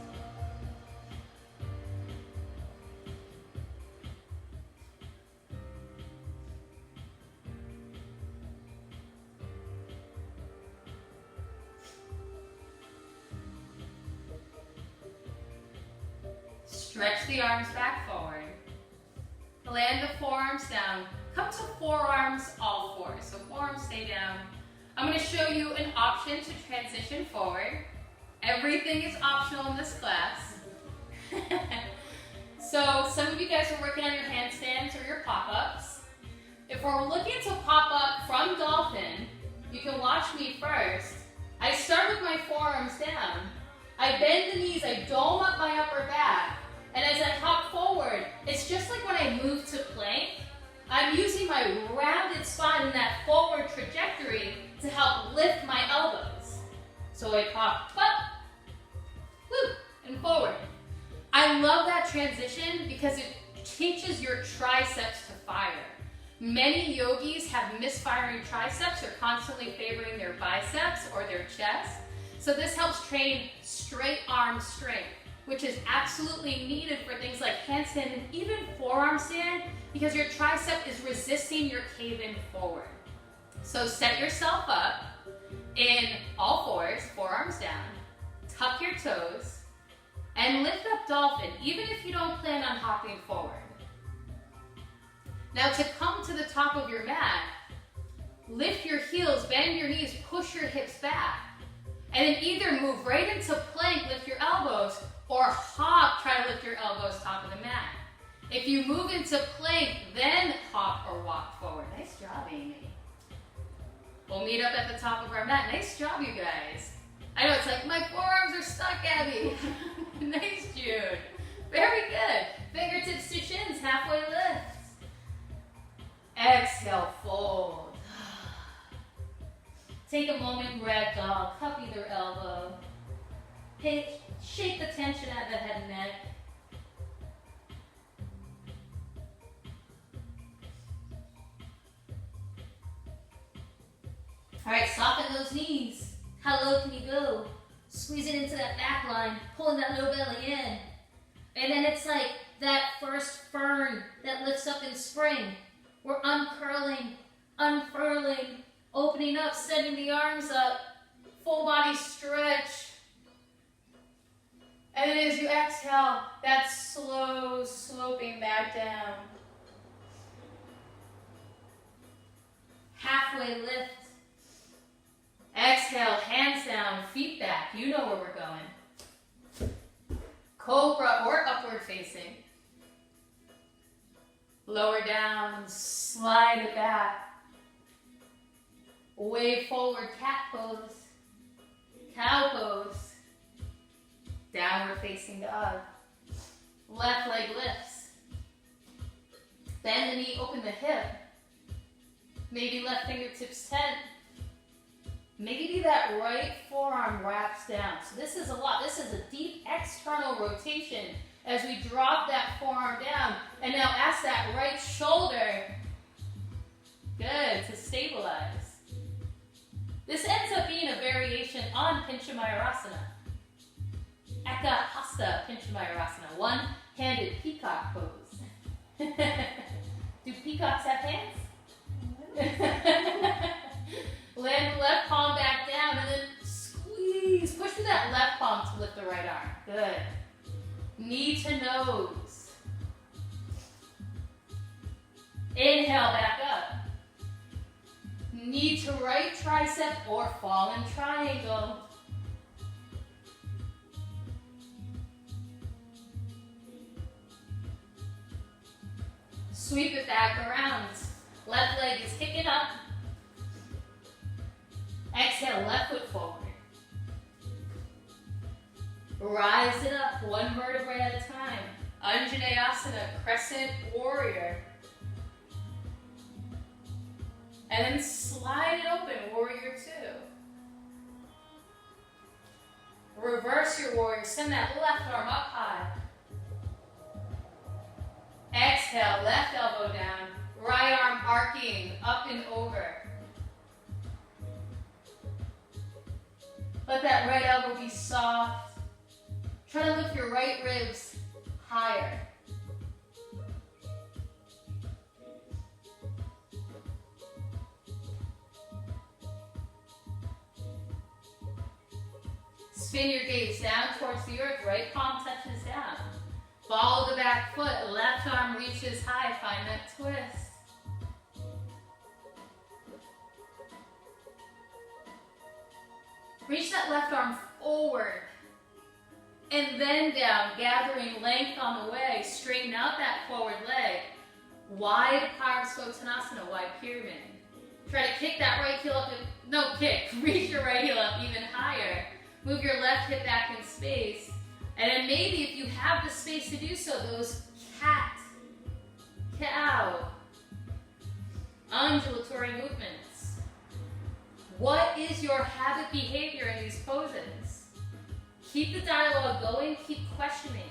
Stretch the arms back forward. Land the forearms down. Come to forearms all fours. So forearms stay down. I'm going to show you an option to transition forward. Everything is optional in this class. So some of you guys are working on your handstands or your pop-ups. If we're looking to pop up from dolphin, you can watch me first. I start with my forearms down. I bend the knees, I dome up my upper back. And as I hop forward, it's just like when I move to plank. I'm using my rounded spine in that forward trajectory to help lift my elbows. So I pop up, woo, and forward. I love that transition because it teaches your triceps to fire. Many yogis have misfiring triceps or constantly favoring their biceps or their chest. So this helps train straight arm strength, which is absolutely needed for things like handstand and even forearm stand because your tricep is resisting your cave-in forward. So set yourself up in all fours, forearms down, tuck your toes, and lift up dolphin, even if you don't plan on hopping forward. Now to come to the top of your mat, lift your heels, bend your knees, push your hips back, and then either move right into plank, lift your elbows, or hop, try to lift your elbows top of the mat. If you move into plank, then hop or walk forward. Nice job, Amy. We'll meet up at the top of our mat. Nice job, you guys. I know it's like, my forearms are stuck, Abby. Nice, Jude. Very good. Fingertips to shins, halfway lift. Exhale, fold. Take a moment, ragdoll, cup either elbow. Shake the tension out of the head and neck. All right, soften those knees. How low can you go? Squeeze it into that back line, pulling that low belly in. And then it's like that first fern that lifts up in spring. We're uncurling, unfurling, opening up, sending the arms up, full body stretch. And then as you exhale, that slow sloping back down. Halfway lift. Exhale, hands down, feet back. You know where we're going. Cobra or upward facing. Lower down, slide it back. Wave forward, cat pose. Cow pose. Downward facing dog. Left leg lifts. Bend the knee, open the hip. Maybe left fingertips tent. Maybe that right forearm wraps down. So this is a lot. This is a deep external rotation as we drop that forearm down. And now ask that right shoulder, good, to stabilize. This ends up being a variation on Pinchamayurasana. Eka Hasta Pinchamayurasana, one-handed peacock pose. Do peacocks have hands? Land the left palm back down and then squeeze. Push through that left palm to lift the right arm. Good. Knee to nose. Inhale, back up. Knee to right tricep or fallen triangle. Sweep it back around. Left leg is kicking up. Exhale, left foot forward. Rise it up, one vertebrae at a time. Anjaneyasana, crescent warrior. And then slide it open, warrior two. Reverse your warrior, send that left arm up high. Exhale, left elbow down. Right arm arcing, up and over. Let that right elbow be soft. Try to lift your right ribs higher. Spin your gaze down towards the earth, right palm touches down. Follow the back foot, left arm reaches high, find that twist. Reach that left arm forward and then down, gathering length on the way. Straighten out that forward leg. Wide Parasuttanasana, wide pyramid. Try to kick that right heel up. Reach your right heel up even higher. Move your left hip back in space. And then maybe if you have the space to do so, those cat, cow, undulatory movements. What is your habit behavior in these poses? Keep the dialogue going, keep questioning.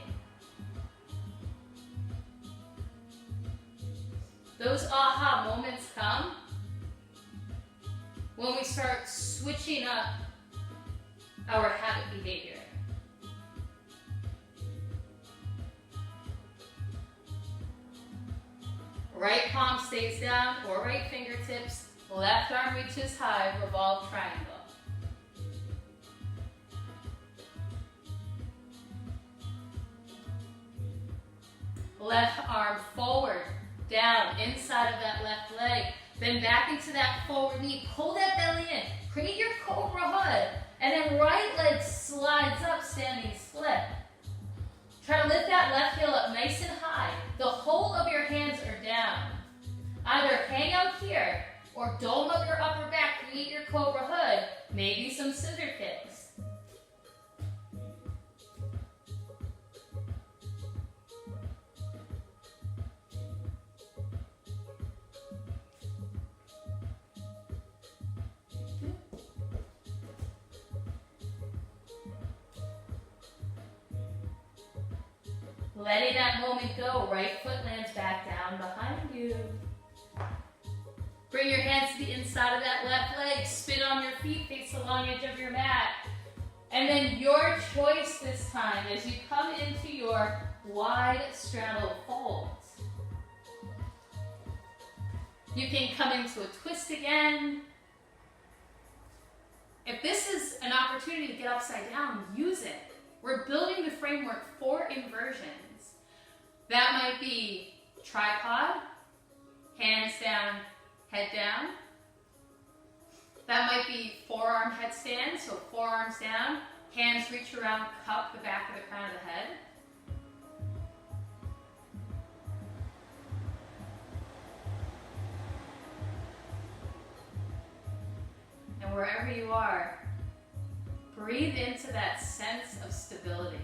Those aha moments come when we start switching up our habit behavior. Right palm stays down, or right fingertips Left arm reaches high, revolve triangle. Left arm forward, down, inside of that left leg. Then back into that forward knee. Pull that belly in. Create your cobra hood. And then right leg slides up, standing split. Try to lift that left heel up nice and high. The whole of your hands are down. Either hang out here or dome up your upper back, create your cobra hood, maybe some scissor kicks. Letting that moment go, right foot lands back down behind you. Bring your hands to the inside of that left leg, spin on your feet, face the long edge of your mat. And then your choice this time as you come into your wide straddle fold. You can come into a twist again. If this is an opportunity to get upside down, use it. We're building the framework for inversions. That might be tripod, hands down, head down. That might be forearm headstand, so forearms down, hands reach around, cup the back of the crown of the head. And wherever you are, breathe into that sense of stability,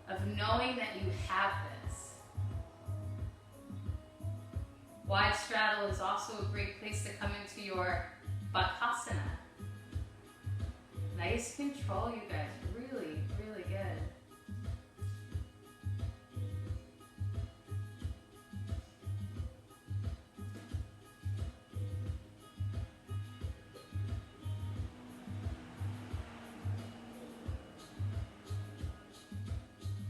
of knowing that you have this. Wide straddle is also a great place to come into your Bakasana. Nice control, you guys. Really, really good.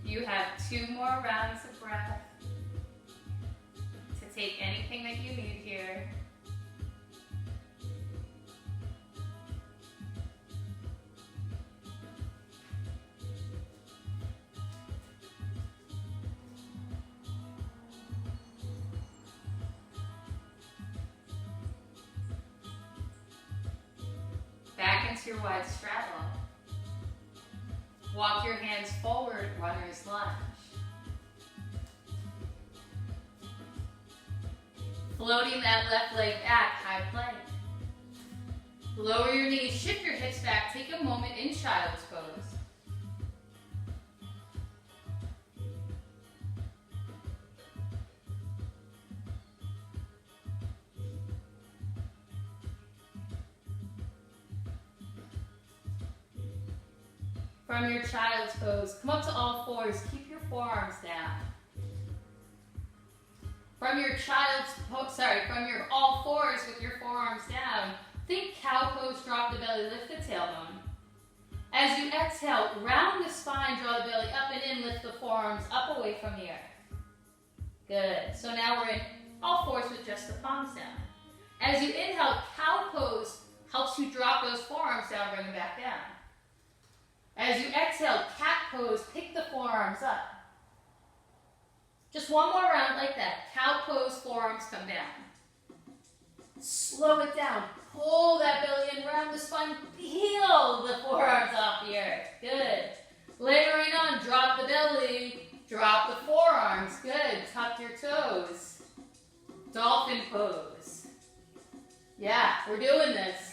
You have 2 more rounds of breath to take anything that you need here. Back into your wide straddle. Walk your hands forward, runner's lunge. Floating that left leg back, high plank. Lower your knees, shift your hips back, take a moment in child's pose. From your child's pose, come up to all fours, keep your forearms down. From your from your all fours with your forearms down, think cow pose, drop the belly, lift the tailbone. As you exhale, round the spine, draw the belly up and in, lift the forearms up away from the earth. Good. So now we're in all fours with just the palms down. As you inhale, cow pose helps you drop those forearms down, bring them back down. As you exhale, cat pose, pick the forearms up. Just one more round like that. Cow pose, forearms come down. Slow it down. Pull that belly in, round the spine. Peel the forearms off the earth. Good. Layering on, drop the belly. Drop the forearms. Good. Tuck your toes. Dolphin pose. Yeah, we're doing this.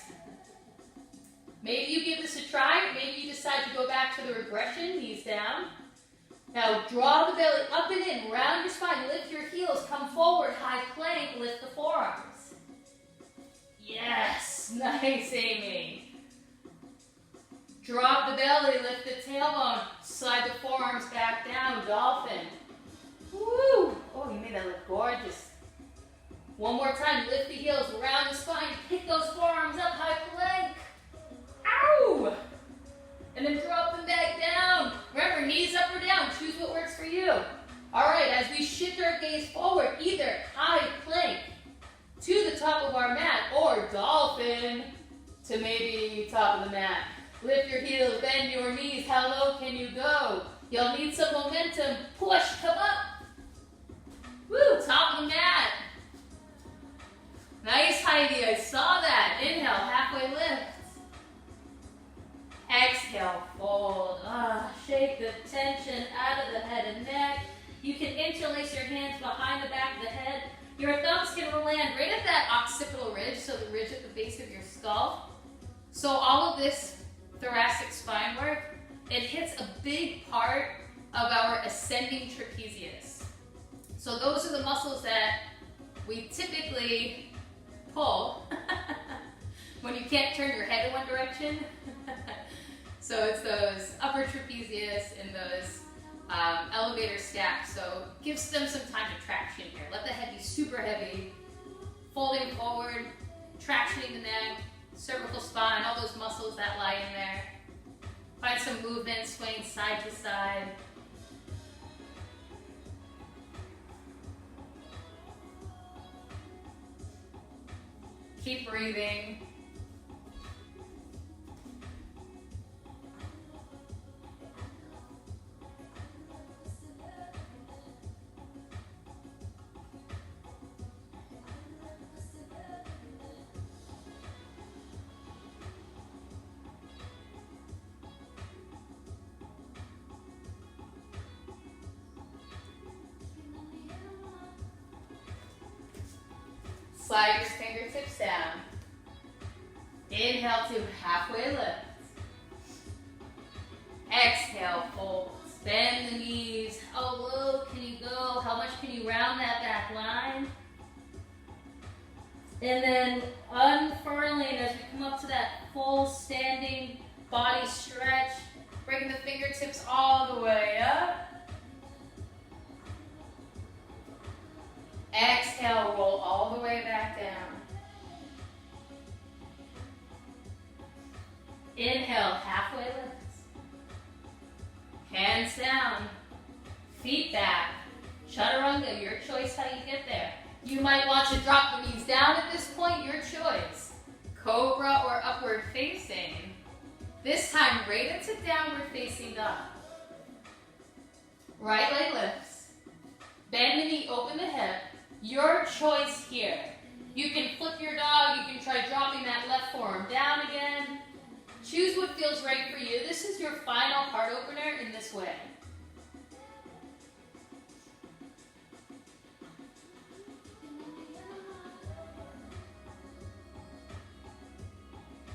Maybe you give this a try. Maybe you decide to go back to the regression, knees down. Now draw the belly up and in, round your spine, lift your heels, come forward, high plank, lift the forearms. Yes, nice, Amy. Drop the belly, lift the tailbone, slide the forearms back down, dolphin. Woo! Oh, you made that look gorgeous. One more time, lift the heels, round the spine, pick those forearms up, high plank. Ow! And then drop them back down. Remember, knees up or down. Choose what works for you. All right, as we shift our gaze forward, either high plank to the top soften to maybe top of the mat. Lift your heels, bend your knees. How low can you go? You'll need some momentum. Push, come up. Woo, top of the mat. Nice, Heidi, I saw that. Inhale, halfway lift. Exhale, fold. Shake the tension out of the head and neck. You can interlace your hands behind the back of the head. Your thumbs can land right at that occipital ridge, so the ridge at the base of your skull. So all of this thoracic spine work, it hits a big part of our ascending trapezius. So those are the muscles that we typically pull when you can't turn your head in one direction. So it's those upper trapezius and those elevator stacks. So gives them some time to traction here. Let the head be super heavy, folding forward, tractioning the neck, cervical spine, all those muscles that lie in there. Find some movement, swaying side to side. Keep breathing. Slide your fingertips down. Inhale to halfway lift. Exhale, fold. Bend the knees. How low can you go? How much can you round that back line? And then unfurling as we come up to that full standing body stretch. Bring the fingertips all the way up. Exhale, roll all the way back down. Inhale, halfway lift. Hands down, feet back. Chaturanga, your choice how you get there. You might want to drop the knees down at this point, your choice. Cobra or upward facing. This time, right into downward facing dog. Right leg lifts. Bend the knee, open the hip. Your choice here. You can flip your dog, you can try dropping that left forearm down again. Choose what feels right for you. This is your final heart opener in this way.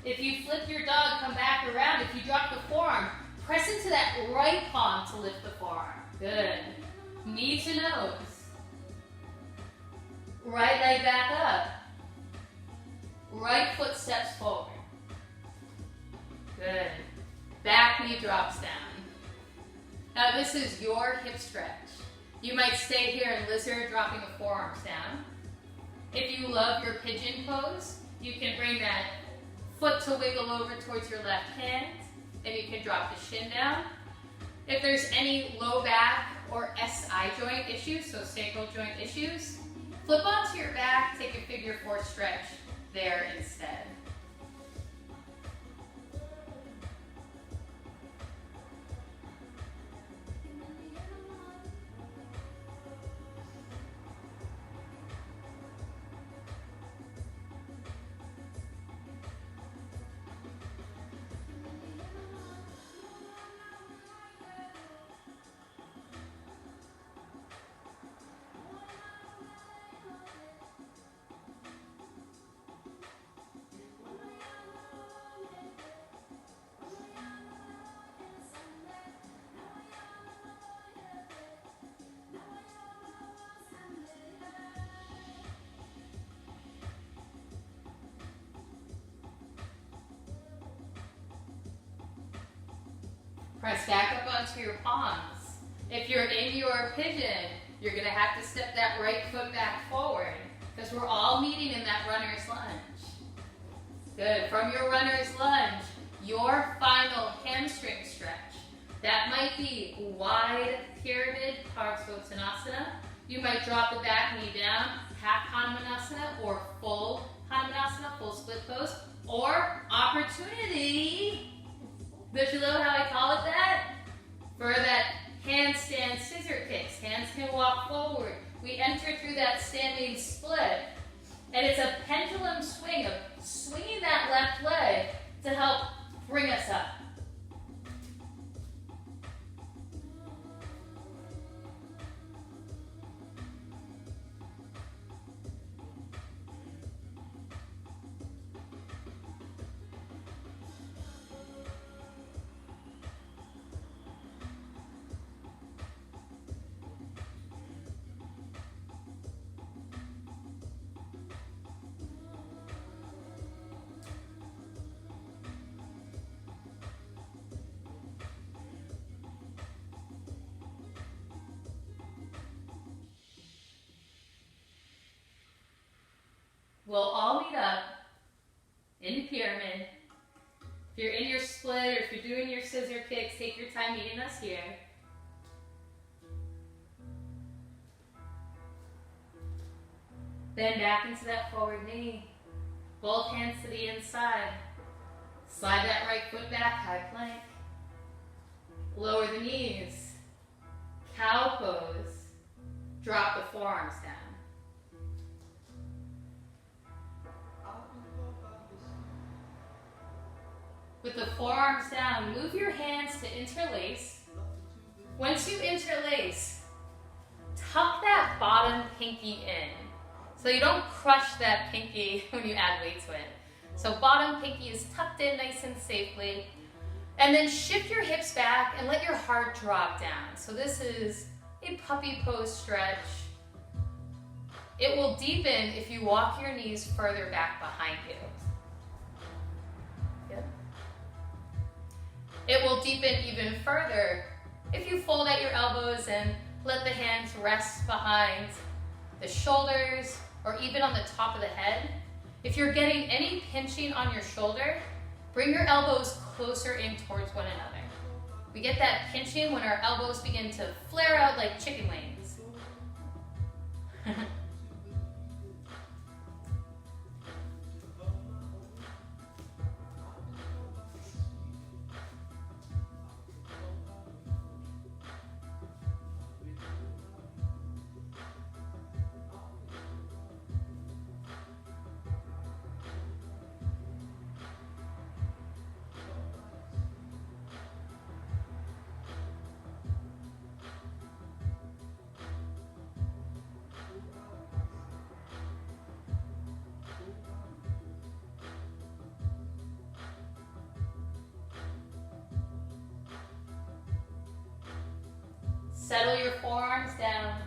If you flip your dog, come back around. If you drop the forearm, press into that right palm to lift the forearm. Good. Knee to nose. Right leg back up. Right foot steps forward. Good. Back knee drops down. Now this is your hip stretch. You might stay here in lizard, dropping the forearms down. If you love your pigeon pose, you can bring that foot to wiggle over towards your left hand, and you can drop the shin down. If there's any low back or SI joint issues, so sacral joint issues, flip onto your back, take a figure four stretch there instead. Press back up onto your palms. If you're in your pigeon, you're going to have to step that right foot back forward because we're all meeting in that runner's lunge. Good. From your runner's lunge, your final hamstring stretch. That might be wide pyramid Parasuttanasana. You might drop the back knee down, half Hanumanasana or full Hanumanasana, full split pose. we'll all meet up in the pyramid. If you're in your split or if you're doing your scissor kicks, take your time meeting us here. Bend back into that forward knee. Both hands to the inside. Slide that right foot back, high plank. Lower the knees. Cow pose. Drop the forearms down. With the forearms down, move your hands to interlace. Once you interlace, tuck that bottom pinky in. So you don't crush that pinky when you add weight to it. So bottom pinky is tucked in nice and safely. And then shift your hips back and let your heart drop down. So this is a puppy pose stretch. It will deepen if you walk your knees further back behind you. Yep. It will deepen even further if you fold out your elbows and let the hands rest behind the shoulders or even on the top of the head. If you're getting any pinching on your shoulder, bring your elbows closer in towards one another. We get that pinching when our elbows begin to flare out like chicken wings. Settle your forearms down.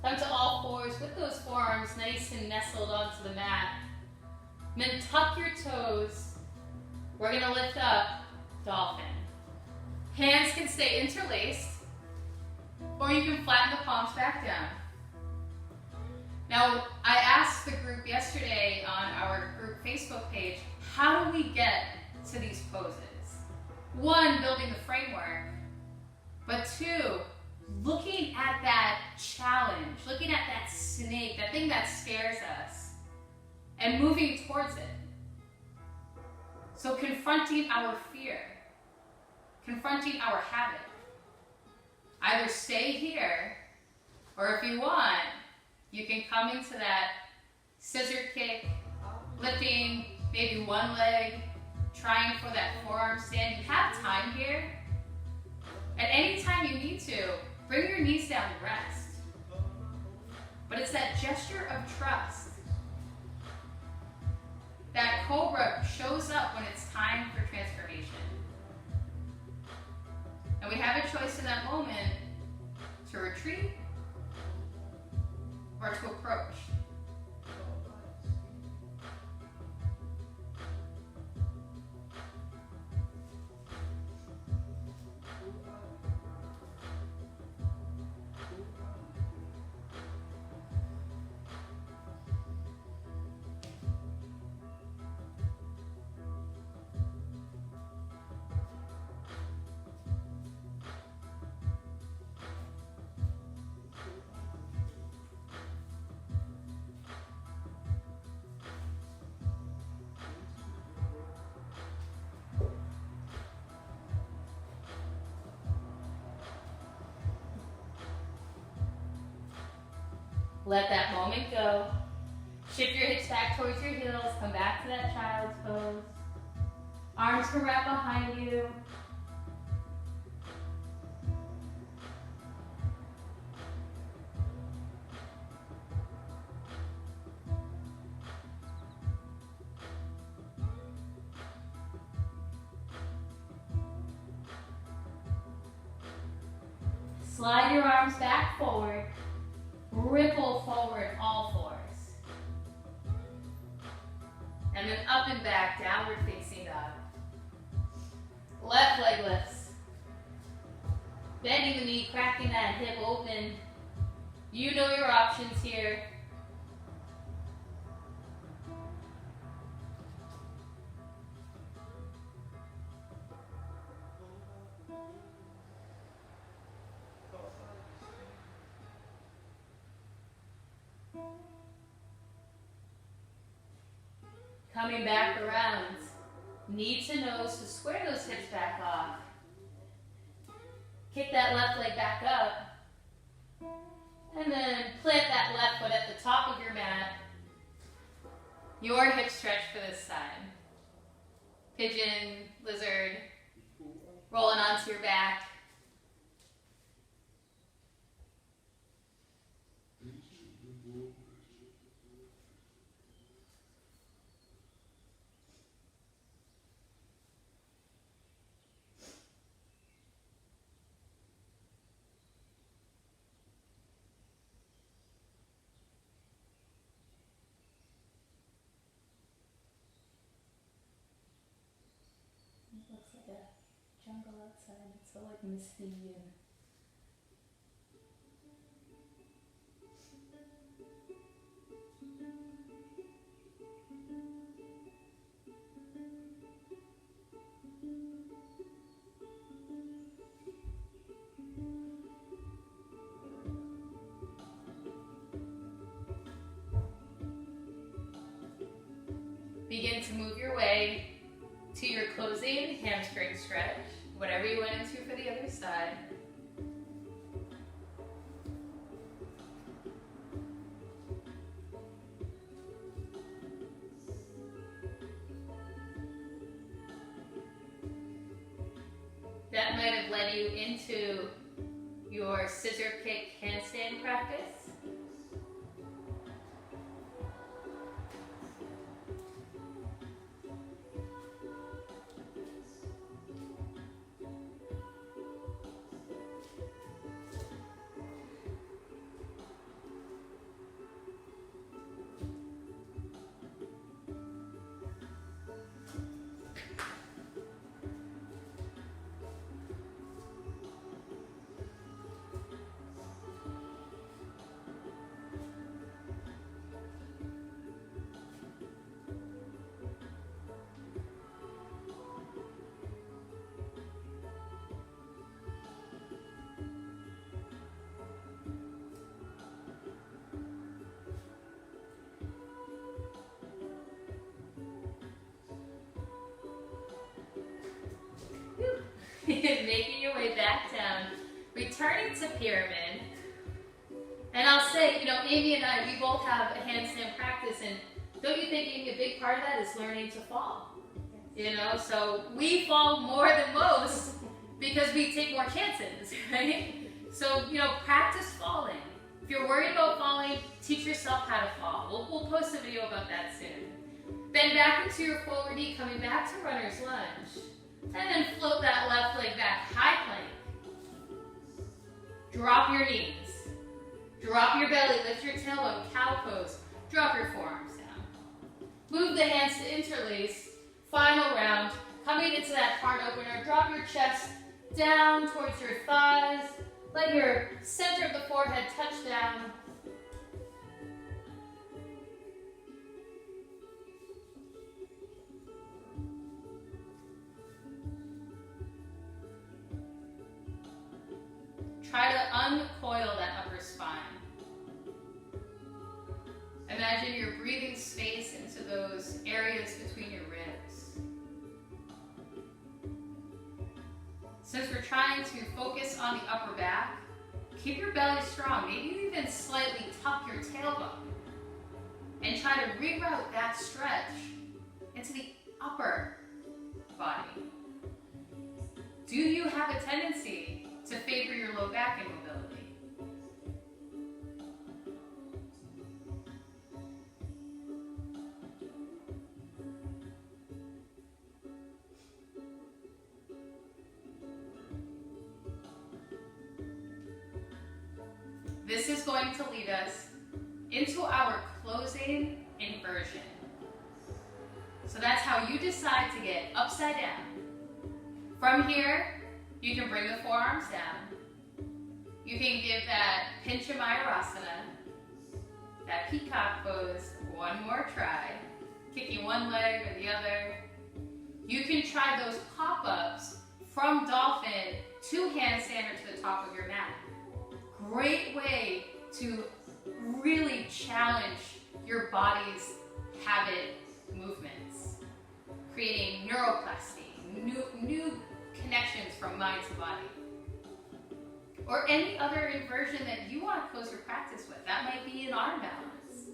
Come to all fours with those forearms nice and nestled onto the mat. And then tuck your toes. We're gonna lift up, dolphin. Hands can stay interlaced, or you can flatten the palms back down. Now, I asked the group yesterday on our group Facebook page, how do we get to these poses? One, building the framework, but two, looking at that challenge, looking at that snake, that thing that scares us, and moving towards it. So confronting our fear, confronting our habit. Either stay here, or if you want, you can come into that scissor kick, lifting maybe one leg, trying for that forearm stand. You have time here. At any time you need to, bring your knees down and rest. But it's that gesture of trust. That cobra shows up when it's time for transformation. And we have a choice in that moment to retreat or to approach. Let that moment go. Shift your hips back towards your heels. Come back to that child's pose. Arms can wrap behind you. Slide your arms back forward. Ripple forward, all fours. And then up and back, downward facing dog. Left leg lifts. Bending the knee, cracking that hip open. You know your options here. Coming back around. Knee to nose to square those hips back off. Kick that left leg back up. And then plant that left foot at the top of your mat. Your hip stretch for this side. Pigeon, lizard, rolling onto your back. It looks like a jungle outside. It's so like misty and begin to move your way to your closing hamstring stretch, whatever you went into for the other side. That might have led you into your scissor kick handstand practice. Making your way back down, returning to pyramid. And I'll say, Amy and I, we both have a handstand practice, and don't you think Amy, a big part of that is learning to fall? So we fall more than most because we take more chances, right? So, practice falling. If you're worried about falling, teach yourself how to fall. We'll post a video about that soon. Bend back into your forward knee, coming back to runner's lunge. And then float that left leg back, high plank. Drop your knees. Drop your belly, lift your tailbone, cow pose. Drop your forearms down. Move the hands to interlace. Final round. Coming into that heart opener, drop your chest down towards your thighs. Let your center of the forehead touch down. Try to uncoil that upper spine. Imagine you're breathing space into those areas between your ribs. Since we're trying to focus on the upper back, keep your belly strong. Maybe you even slightly tuck your tailbone and try to reroute that stretch into the upper body. Do you have a tendency to favor your low back and mobility? This is going to lead us into our closing inversion. So that's how you decide to get upside down. From here, you can bring the forearms down. You can give that Pincha Mayurasana, that peacock pose, one more try. Kicking one leg or the other. You can try those pop-ups from dolphin to handstand or to the top of your mat. Great way to really challenge your body's habit movements, creating neuroplasty, new connections from mind to body. Or any other inversion that you want to close your practice with. That might be an arm balance.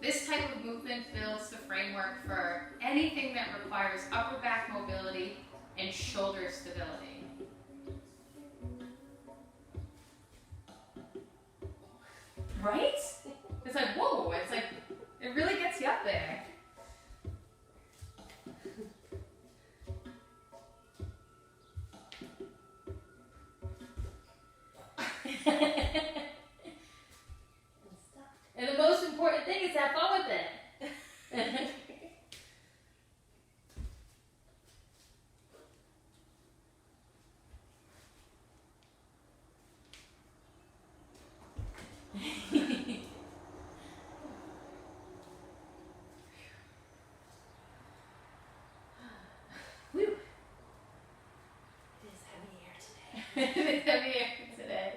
This type of movement builds the framework for anything that requires upper back mobility and shoulder stability. Right? It's like, whoa, it's like, it really gets you up there. And the most important thing is to have fun with it. Whew. It is heavy air today. It is heavy air today.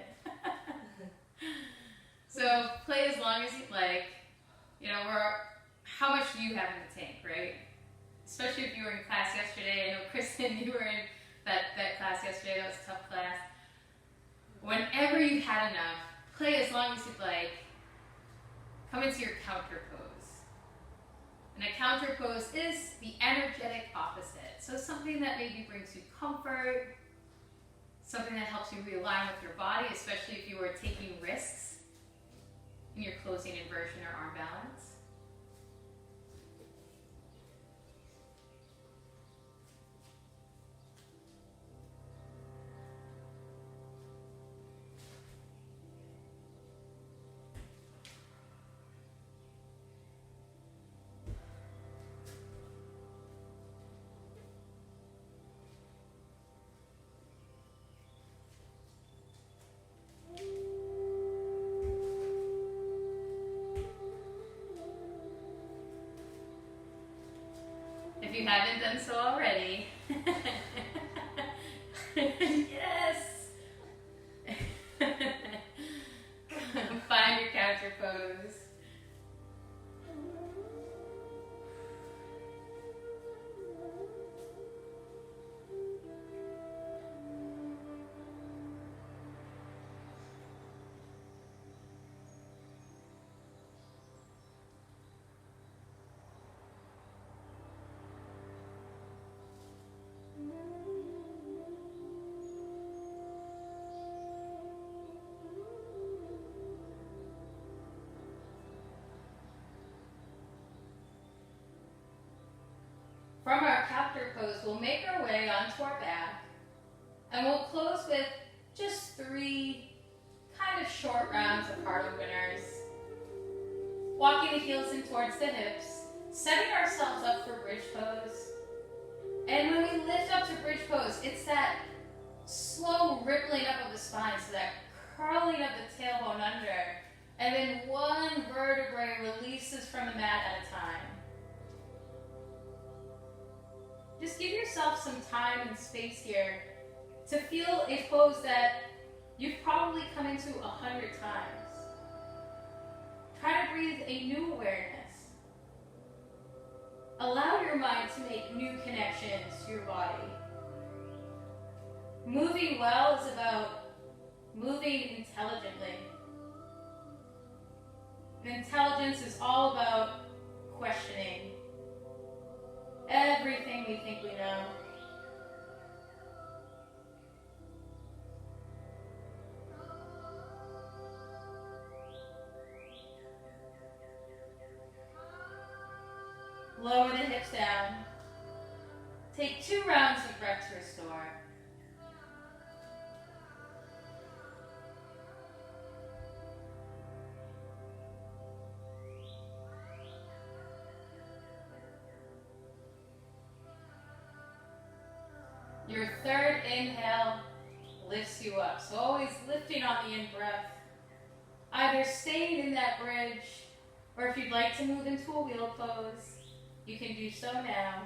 So play as long as you'd like. You know, how much do you have in the tank, right? Especially if you were in class yesterday. I know, Kristen, you were in that class yesterday. That was a tough class. Whenever you've had enough, play as long as you'd like. Come into your counter pose. And a counter pose is the energetic opposite. So something that maybe brings you comfort, something that helps you realign with your body, especially if you were taking risks in your closing inversion or arm balance. If you haven't done so already, yes! Find your counter pose. From our counter pose, we'll make our way onto our back, and we'll close with just 3 kind of short rounds of heart openers. Walking the heels in towards the hips, setting ourselves up for bridge pose. And when we lift up to bridge pose, it's that slow rippling up of the spine, so that curling of the tailbone under, and then one vertebrae releases from the mat at a time. Just give yourself some time and space here to feel a pose that you've probably come into 100 times. Try to breathe a new awareness. Allow your mind to make new connections to your body. Moving well is about moving intelligently. Intelligence is all about questioning everything we think we know. Lower the hips down. Take 2 rounds of breath to restore. Your third inhale lifts you up. So always lifting on the in-breath. Either staying in that bridge, or if you'd like to move into a wheel pose, you can do so now.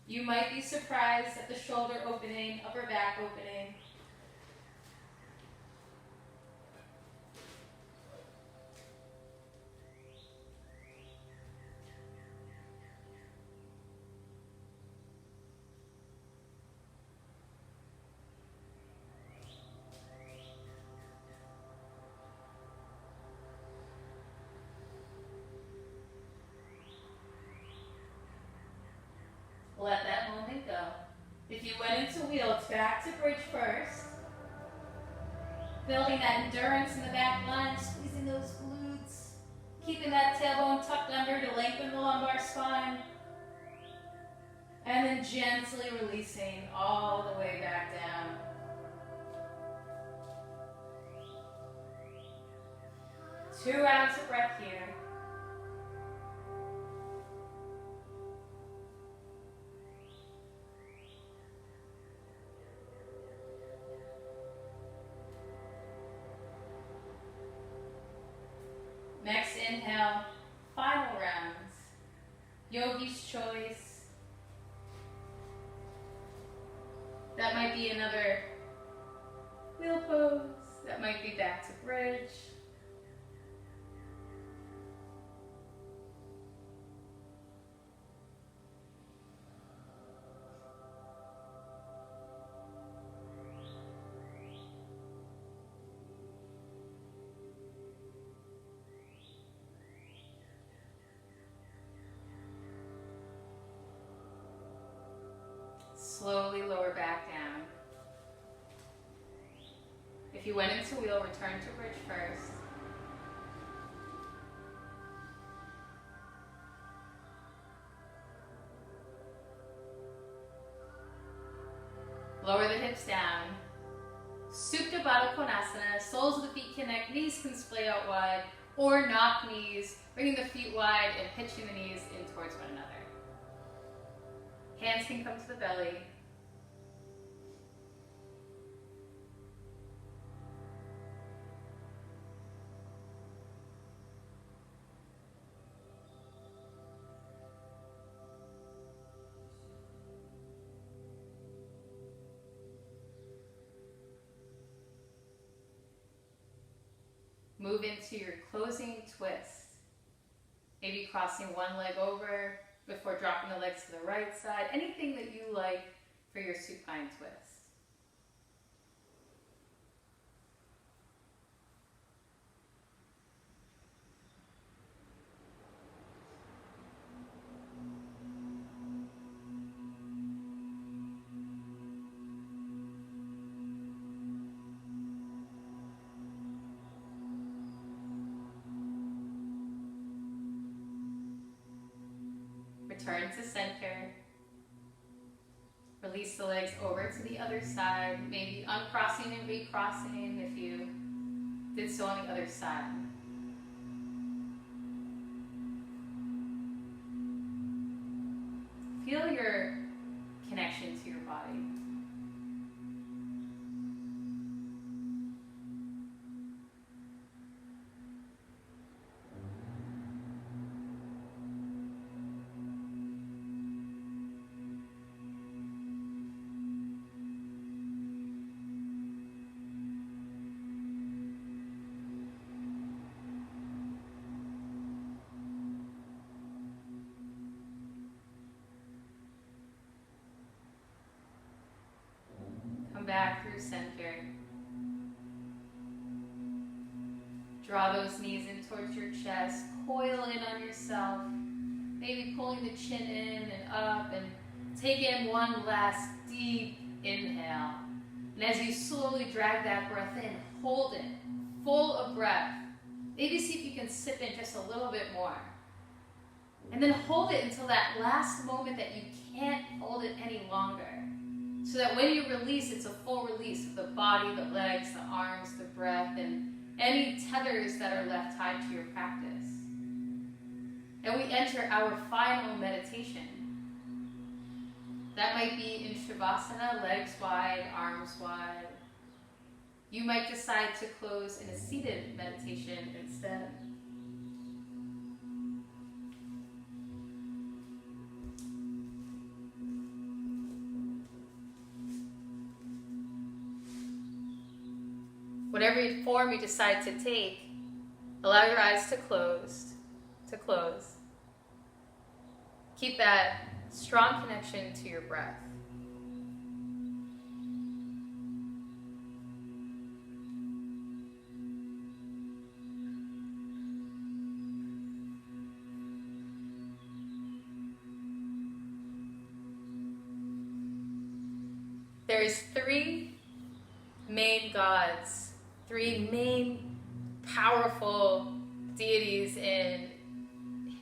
You might be surprised at the shoulder opening, upper back opening. let that moment go. If you went into wheel, it's back to bridge first. Building that endurance in the back line, squeezing those glutes. Keeping that tailbone tucked under to lengthen the lumbar spine. And then gently releasing all the way back down. Two rounds of breath here. Next inhale, final rounds. Yogi's choice. That might be another wheel pose. That might be back to bridge. Slowly lower back down. If you went into wheel, return to bridge first. Lower the hips down. Supta Baddha Konasana. Soles of the feet connect, knees can splay out wide, or knock knees, bringing the feet wide and pitching the knees in towards one another. Hands can come to the belly. Move into your closing twist. Maybe crossing one leg over before dropping the legs to the right side. Anything that you like for your supine twist. Return to center. Release the legs over to the other side, maybe uncrossing and recrossing if you did so on the other side. Feel your connection to your body. Back through center. Draw those knees in towards your chest. Coil in on yourself. Maybe pulling the chin in and up, and take in one last deep inhale. And as you slowly drag that breath in, hold it, full of breath. Maybe see if you can sip in just a little bit more. And then hold it until that last moment that you can't hold it any longer. So that when you release, it's a full release of the body, the legs, the arms, the breath, and any tethers that are left tied to your practice. And we enter our final meditation. That might be in Shavasana, legs wide, arms wide. You might decide to close in a seated meditation instead. Whatever form you decide to take, allow your eyes to close. Keep that strong connection to your breath. there's three main gods, three main powerful deities in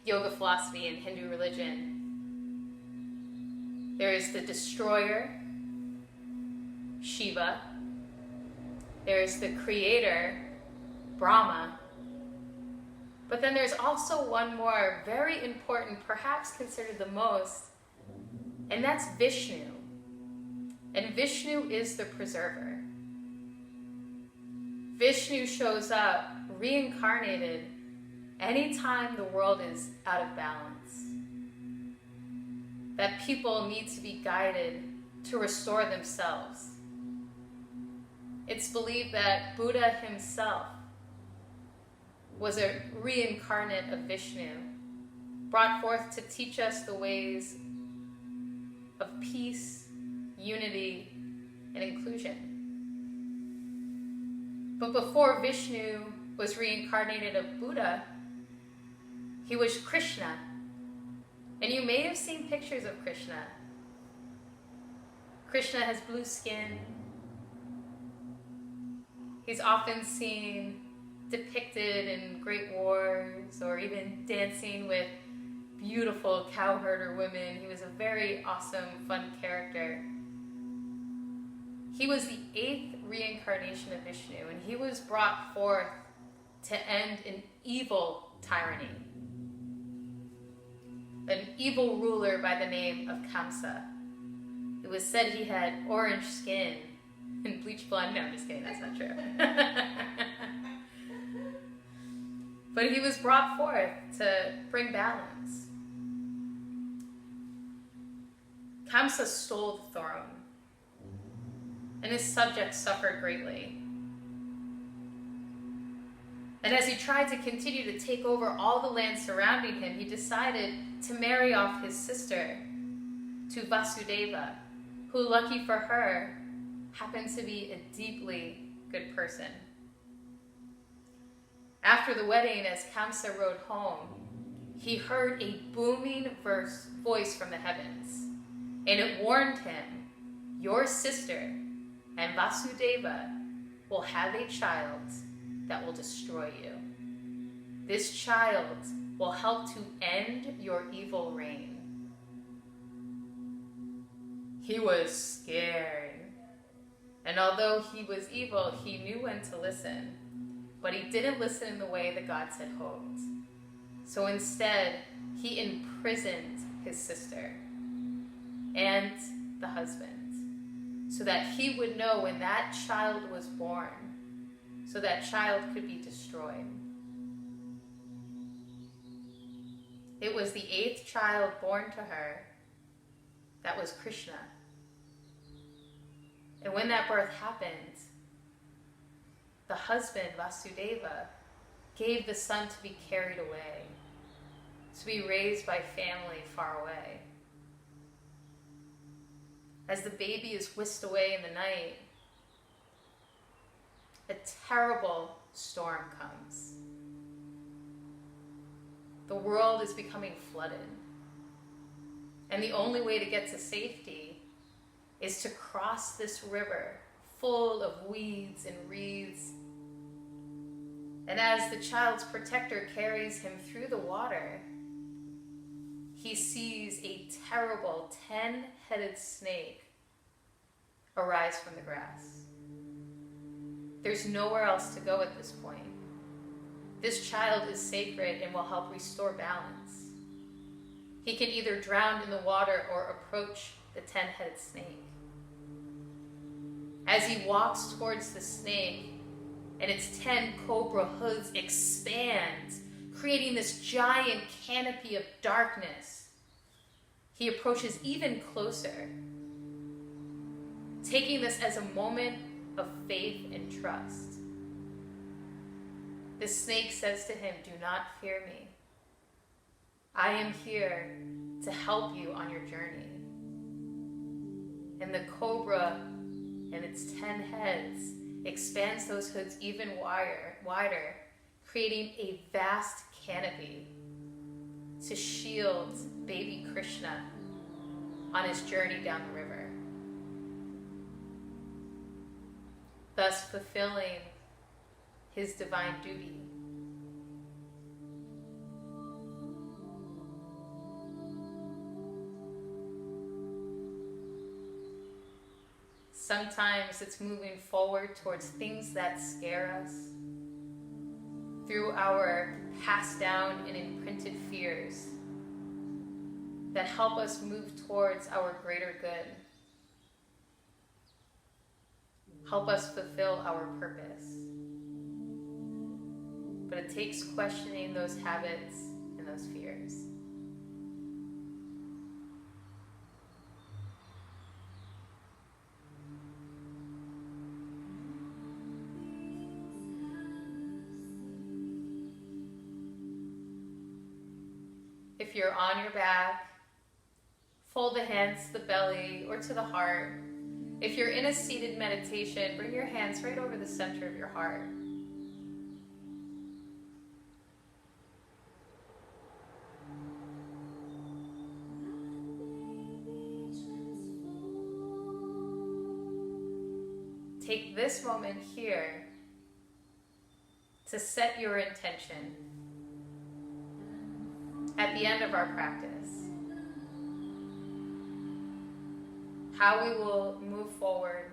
yoga philosophy and Hindu religion. There is the destroyer, Shiva. There's the creator, Brahma. But then there's also one more very important, perhaps considered the most, and that's Vishnu. And Vishnu is the preserver. Vishnu shows up reincarnated anytime the world is out of balance. That people need to be guided to restore themselves. It's believed that Buddha himself was a reincarnate of Vishnu, brought forth to teach us the ways of peace, unity, and inclusion. But before Vishnu was reincarnated of Buddha, he was Krishna. And you may have seen pictures of Krishna. Krishna has blue skin. He's often seen depicted in great wars or even dancing with beautiful cowherder women. He was a very awesome, fun character. He was the 8th reincarnation of Vishnu, and he was brought forth to end an evil tyranny. An evil ruler by the name of Kamsa. It was said he had orange skin and bleach blonde. No, I'm just kidding, that's not true. But he was brought forth to bring balance. Kamsa stole the throne, and his subjects suffered greatly. And as he tried to continue to take over all the land surrounding him, he decided to marry off his sister to Vasudeva, who, lucky for her, happened to be a deeply good person. After the wedding, as Kamsa rode home, he heard a booming voice from the heavens, and it warned him, "Your sister and Vasudeva will have a child that will destroy you. This child will help to end your evil reign." He was scared. And although he was evil, he knew when to listen. But he didn't listen in the way the gods had hoped. So instead, he imprisoned his sister and the husband, so that he would know when that child was born, so that child could be destroyed. It was the 8th child born to her that was Krishna. And when that birth happened, the husband, Vasudeva, gave the son to be carried away, to be raised by family far away. As the baby is whisked away in the night, a terrible storm comes. The world is becoming flooded. And the only way to get to safety is to cross this river full of weeds and reeds. And as the child's protector carries him through the water, he sees a terrible 10-headed snake arise from the grass. There's nowhere else to go at this point. This child is sacred and will help restore balance. He can either drown in the water or approach the 10-headed snake. As he walks towards the snake, and its 10 cobra hoods expand, creating this giant canopy of darkness, he approaches even closer, taking this as a moment of faith and trust. The snake says to him, "Do not fear me. I am here to help you on your journey." And the cobra and its 10 heads expands those hoods even wider, creating a vast canopy to shield baby Krishna on his journey down the river. thus fulfilling his divine duty. Sometimes it's moving forward towards things that scare us through our passed down and imprinted fears that help us move towards our greater good, help us fulfill our purpose. But it takes questioning those habits and those fears. If you're on your back, fold the hands to the belly or to the heart. If you're in a seated meditation, bring your hands right over the center of your heart. Take this moment here to set your intention at the end of our practice. How we will move forward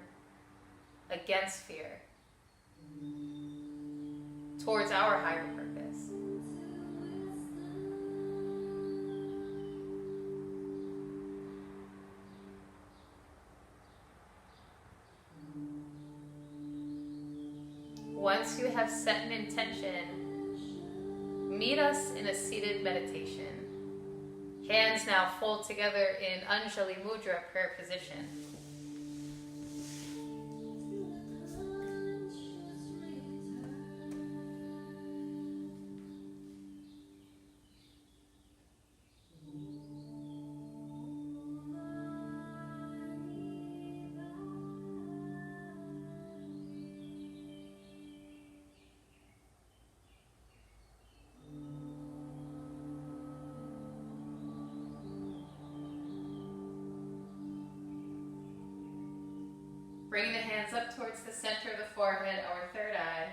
against fear towards our higher purpose. Once you have set an intention, meet us in a seated meditation. Hands now fold together in Anjali Mudra, prayer position. Bring the hands up towards the center of the forehead, our third eye.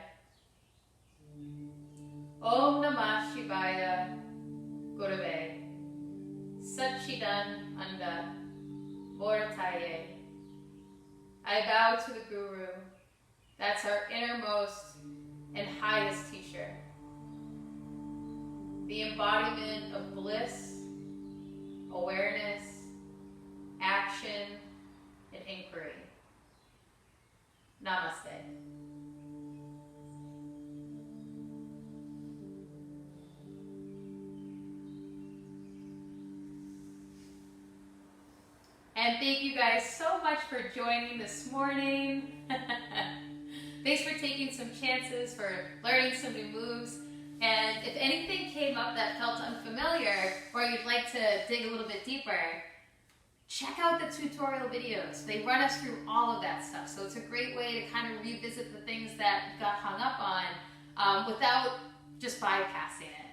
Om Namah Shivaya Gurave Satchidan Anda Vorataye. I bow to the Guru. That's our innermost and highest teacher. The embodiment of bliss, awareness, action, and inquiry. Namaste. And thank you guys so much for joining this morning. Thanks for taking some chances, for learning some new moves. And if anything came up that felt unfamiliar, or you'd like to dig a little bit deeper, check out the tutorial videos. They run us through all of that stuff. So it's a great way to kind of revisit the things that got hung up on without just bypassing it.